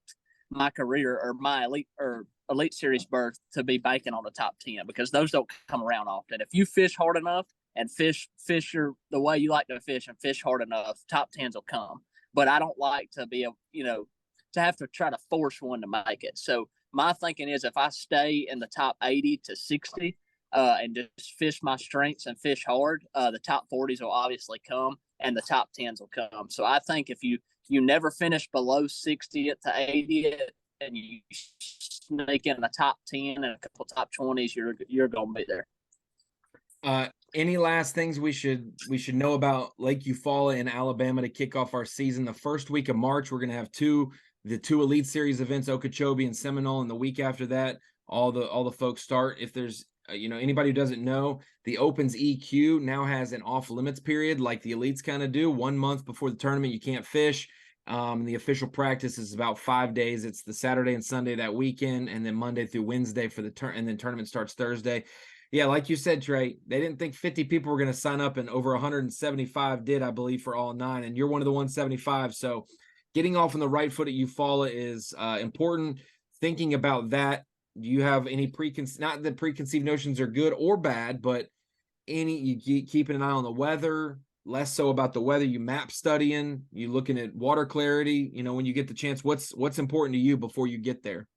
my career or my Elite Series berth to be banking on the top 10 because those don't come around often. If you fish hard enough and fish the way you like to fish and fish hard enough, top 10s will come. But I don't like to be to have to try to force one to make it. So my thinking is if I stay in the top 80 to 60 and just fish my strengths and fish hard, the top 40s will obviously come and the top 10s will come. So I think if you never finish below 60th to 80th and you sneak in the top 10 and a couple top 20s, you're going to be there. Any last things we should know about Lake Eufaula in Alabama to kick off our season? The first week of March, we're going to have the two Elite Series events, Okeechobee and Seminole, and the week after that, all the folks start. If there's anybody who doesn't know, the Open's EQ now has an off limits period like the Elites kind of do. 1 month before the tournament, you can't fish. The official practice is about 5 days. It's the Saturday and Sunday that weekend, and then Monday through Wednesday for the and then tournament starts Thursday. Yeah, like you said, Trey, they didn't think 50 people were going to sign up, and over 175 did, I believe, for all 9, and you're one of the 175. So getting off on the right foot at Eufaula is important. Thinking about that, do you have any not that preconceived notions are good or bad, but you keeping an eye on the weather? Less so about the weather, you map studying, you looking at water clarity, when you get the chance, what's important to you before you get there?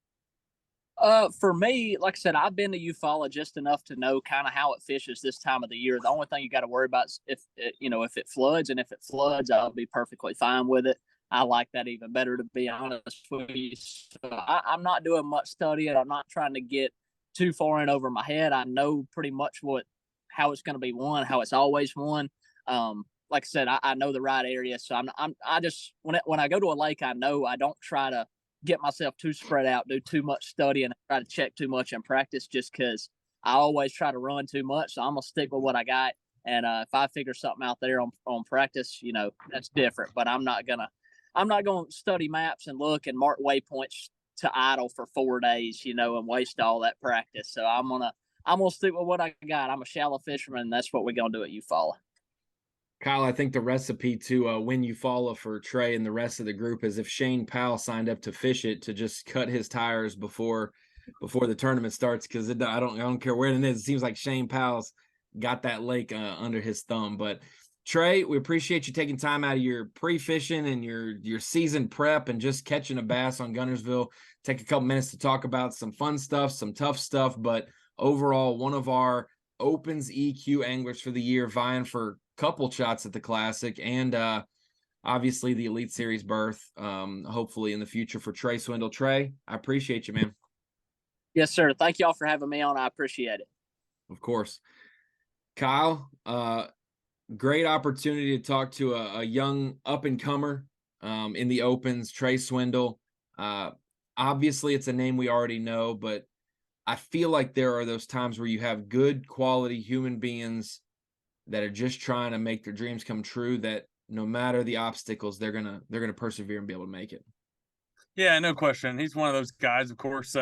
For me, like I said, I've been to Eufaula just enough to know kind of how it fishes this time of the year. The only thing you got to worry about is if it floods, and if it floods, I'll be perfectly fine with it. I like that even better, to be honest with you. So I'm not doing much studying. I'm not trying to get too far in over my head. I know pretty much how it's going to be won, how it's always won. Like I said, I know the right area, so I just when I go to a lake, I know I don't try to get myself too spread out, do too much studying, and try to check too much in practice, just because I always try to run too much. So I'm gonna stick with what I got, and if I figure something out there on practice, that's different. But I'm not gonna study maps and look and mark waypoints to idle for 4 days, and waste all that practice. So I'm gonna stick with what I got. I'm a shallow fisherman, and that's what we're gonna do at Eufaula. Kyle, I think the recipe to win Eufaula for Trey and the rest of the group is if Shane Powell signed up to fish it, to just cut his tires before the tournament starts, because I don't care where it is. It seems like Shane Powell's got that lake under his thumb. But Trey, we appreciate you taking time out of your pre-fishing and your season prep and just catching a bass on Guntersville. Take a couple minutes to talk about some fun stuff, some tough stuff, but overall, one of our Opens EQ anglers for the year, vying for couple shots at the Classic and obviously the Elite Series berth, hopefully in the future for Trey Swindle. Trey, I appreciate you, man. Yes, sir. Thank y'all for having me on. I appreciate it. Of course. Kyle, great opportunity to talk to a young up-and-comer in the Opens, Trey Swindle. Obviously, it's a name we already know, but I feel like there are those times where you have good quality human beings that are just trying to make their dreams come true, that no matter the obstacles, they're gonna persevere and be able to make it. Yeah, no question. He's one of those guys, of course.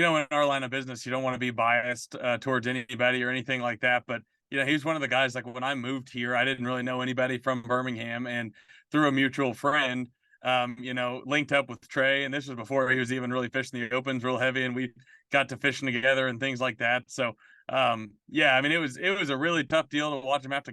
in our line of business, you don't want to be biased towards anybody or anything like that. But, he's one of the guys, like when I moved here, I didn't really know anybody from Birmingham, and through a mutual friend, linked up with Trey. And this was before he was even really fishing the opens real heavy, and we got to fishing together and things like that. So, it was a really tough deal to watch him have to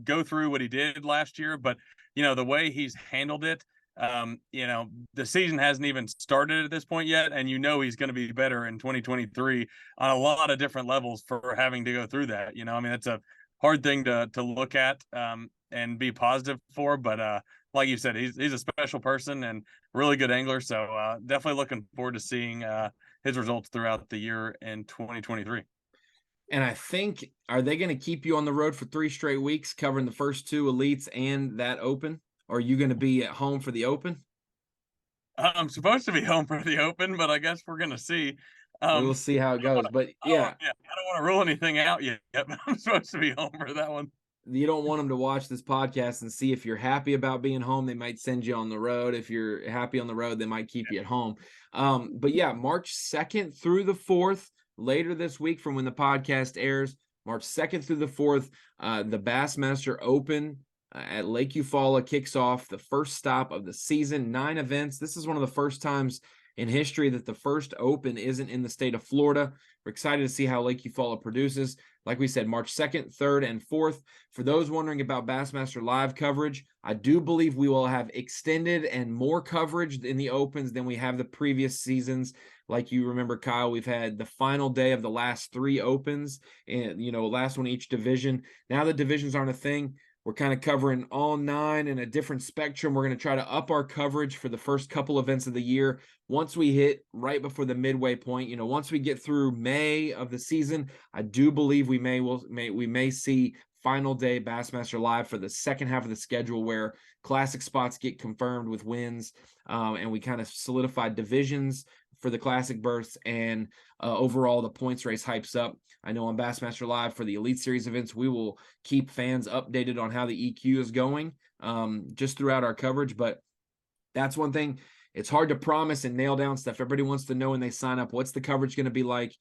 go through what he did last year. But, the way he's handled it, the season hasn't even started at this point yet, and he's going to be better in 2023 on a lot of different levels for having to go through that. It's a hard thing to look at and be positive for, but like you said, he's a special person and really good angler. So definitely looking forward to seeing his results throughout the year in 2023. And I think, are they going to keep you on the road for 3 straight weeks covering the first 2 elites and that Open? Or are you going to be at home for the Open? I'm supposed to be home for the Open, but I guess we're going to see. We'll see how it goes. But yeah, I don't want to rule anything out yet, but I'm supposed to be home for that one. You don't want them to watch this podcast and see if you're happy about being home. They might send you on the road. If you're happy on the road, they might keep you at home. But yeah, March 2nd through the 4th, later this week from when the podcast airs, March 2nd through the 4th, the Bassmaster Open at Lake Eufaula kicks off, the first stop of the season, 9 events. This is one of the first times in history that the first Open isn't in the state of Florida. We're excited to see how Lake Eufaula produces. Like we said, March 2nd, 3rd, and 4th. For those wondering about Bassmaster Live coverage, I do believe we will have extended and more coverage in the Opens than we have the previous seasons. Like you remember, Kyle, we've had the final day of the last 3 Opens, and last one each division. Now the divisions aren't a thing. We're kind of covering all 9 in a different spectrum. We're going to try to up our coverage for the first couple events of the year. Once we hit right before the midway point, once we get through May of the season, I do believe we may see final day Bassmaster Live for the second half of the schedule, where classic spots get confirmed with wins, and we kind of solidify divisions for the classic berths, and overall the points race hypes up. I know on Bassmaster Live for the Elite Series events, we will keep fans updated on how the EQ is going just throughout our coverage. But that's one thing. It's hard to promise and nail down stuff. Everybody wants to know when they sign up, what's the coverage going to be like?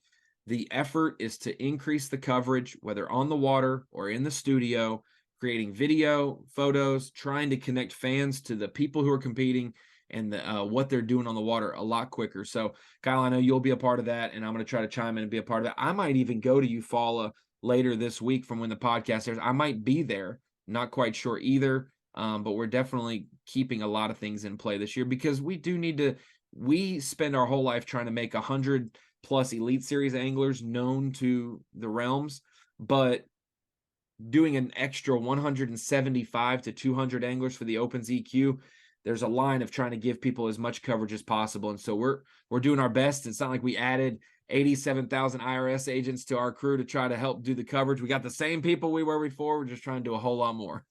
The effort is to increase the coverage, whether on the water or in the studio, creating video, photos, trying to connect fans to the people who are competing and what they're doing on the water a lot quicker. So, Kyle, I know you'll be a part of that, and I'm going to try to chime in and be a part of that. I might even go to Eufaula later this week from when the podcast airs. I might be there. Not quite sure either, but we're definitely keeping a lot of things in play this year, because we do need to – we spend our whole life trying to make 100-plus Elite Series anglers known to the realms, but doing an extra 175 to 200 anglers for the Opens EQ – there's a line of trying to give people as much coverage as possible. And so we're doing our best. It's not like we added 87,000 IRS agents to our crew to try to help do the coverage. We got the same people we were before. We're just trying to do a whole lot more.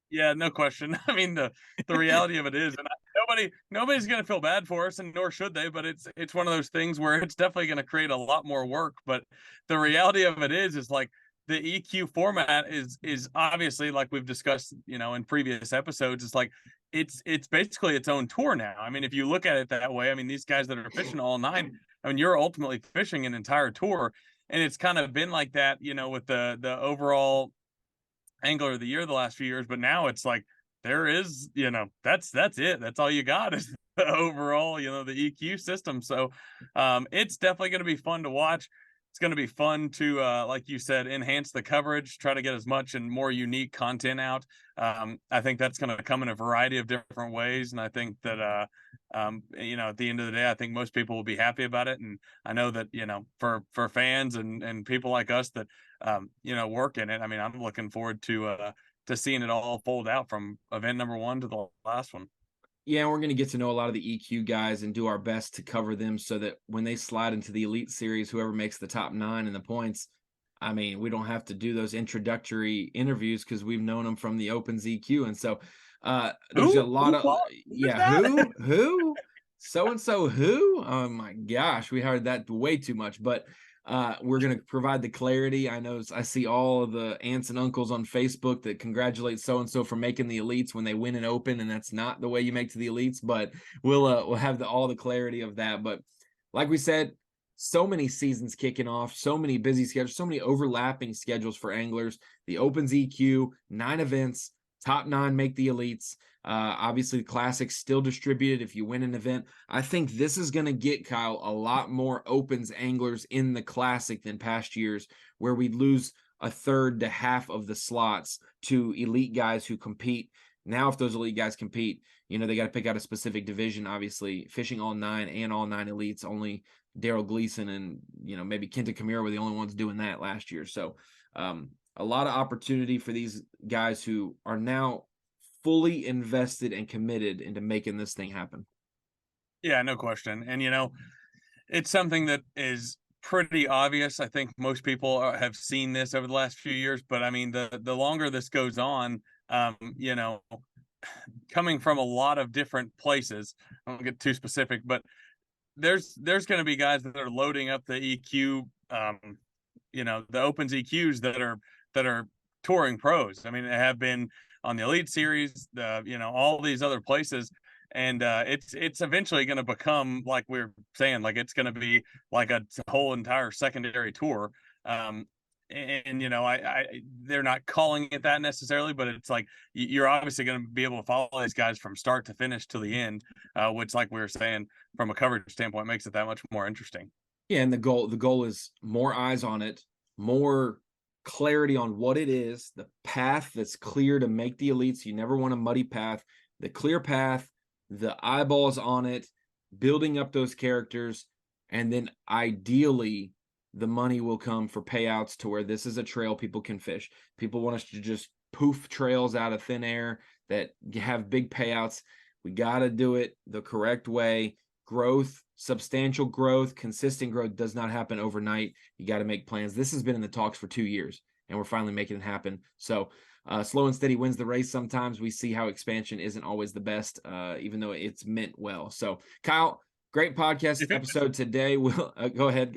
Yeah, no question. I mean, the reality of it is, and nobody's going to feel bad for us, and nor should they, but it's one of those things where it's definitely going to create a lot more work. But the reality of it is like, the EQ format is obviously, like we've discussed, in previous episodes, it's like, it's basically its own tour now. I mean, if you look at it that way, I mean, these guys that are fishing all 9, I mean, you're ultimately fishing an entire tour. And it's kind of been like that, with the overall angler of the year the last few years. But now it's like, there is, that's it. That's all you got is the overall, the EQ system. So it's definitely going to be fun to watch. It's going to be fun to, like you said, enhance the coverage, try to get as much and more unique content out. I think that's going to come in a variety of different ways. And I think that, at the end of the day, I think most people will be happy about it. And I know that, for fans and people like us that, work in it, I mean, I'm looking forward to seeing it all fold out from event number 1 to the last one. Yeah, we're going to get to know a lot of the EQ guys and do our best to cover them so that when they slide into the Elite Series, whoever makes the top 9 in the points, I mean, we don't have to do those introductory interviews because we've known them from the Opens EQ. And so there's a lot of, who? So-and-so who? Oh my gosh, we heard that way too much, but we're going to provide the clarity. I know I see all of the aunts and uncles on Facebook that congratulate so-and-so for making the elites when they win an Open, and that's not the way you make to the elites, but we'll have all the clarity of that. But like we said, so many seasons kicking off, so many busy schedules, so many overlapping schedules for anglers. The Open's EQ, 9 events, top 9 make the elites. Obviously, the Classic's still distributed if you win an event. I think this is going to get, Kyle, a lot more Opens anglers in the Classic than past years, where we'd lose a third to half of the slots to elite guys who compete. Now, if those elite guys compete, they got to pick out a specific division. Obviously, fishing all 9 and all 9 elites, only Daryl Gleason and, maybe Kenta Kamira were the only ones doing that last year. So a lot of opportunity for these guys who are now fully invested and committed into making this thing happen. Yeah, no question. And, it's something that is pretty obvious. I think most people have seen this over the last few years, but I mean, the longer this goes on, coming from a lot of different places, I won't get too specific, but there's going to be guys that are loading up the EQ, the Opens EQs that are touring pros. I mean, they have been on the Elite Series, all these other places. And it's eventually going to become, like we're saying, like it's going to be like a whole entire secondary tour. They're not calling it that necessarily, but it's like you're obviously going to be able to follow these guys from start to finish to the end, which, like we were saying, from a coverage standpoint, makes it that much more interesting. Yeah, and the goal is more eyes on it, more clarity on what it is, the path that's clear to make the elites. You never want a muddy path. The clear path, the eyeballs on it, building up those characters, and then ideally the money will come for payouts to where this is a trail people can fish. People want us to just poof trails out of thin air that have big payouts. We got to do it the correct way. Growth, substantial growth, consistent growth does not happen overnight. You got to make plans. This has been in the talks for 2 years, and we're finally making it happen. So slow and steady wins the race. Sometimes we see how expansion isn't always the best, even though it's meant well. So, Kyle, great podcast episode today. We'll go ahead.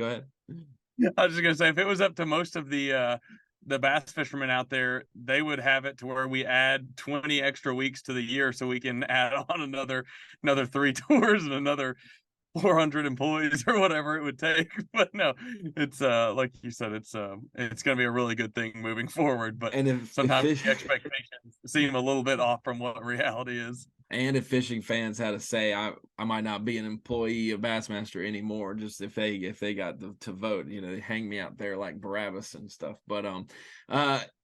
I was just gonna say, if it was up to most of the bass fishermen out there, they would have it to where we add 20 extra weeks to the year so we can add on another 3 tours and another 400 employees or whatever it would take. But no, it's like you said, it's gonna be a really good thing moving forward. But sometimes the expectations seem a little bit off from what reality is. And if fishing fans had to say, I might not be an employee of Bassmaster anymore, just if they got to vote, they hang me out there like Barabbas and stuff. But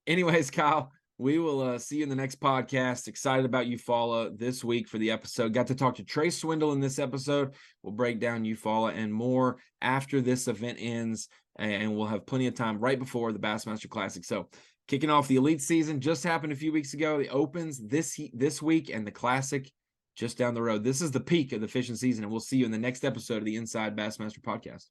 anyways, Kyle, we will see you in the next podcast. Excited about Eufaula this week for the episode. Got to talk to Trey Swindle in this episode. We'll break down Eufaula and more after this event ends, and we'll have plenty of time right before the Bassmaster Classic. So, kicking off the Elite season just happened a few weeks ago. The Opens this week and the Classic just down the road. This is the peak of the fishing season, and we'll see you in the next episode of the Inside Bassmaster Podcast.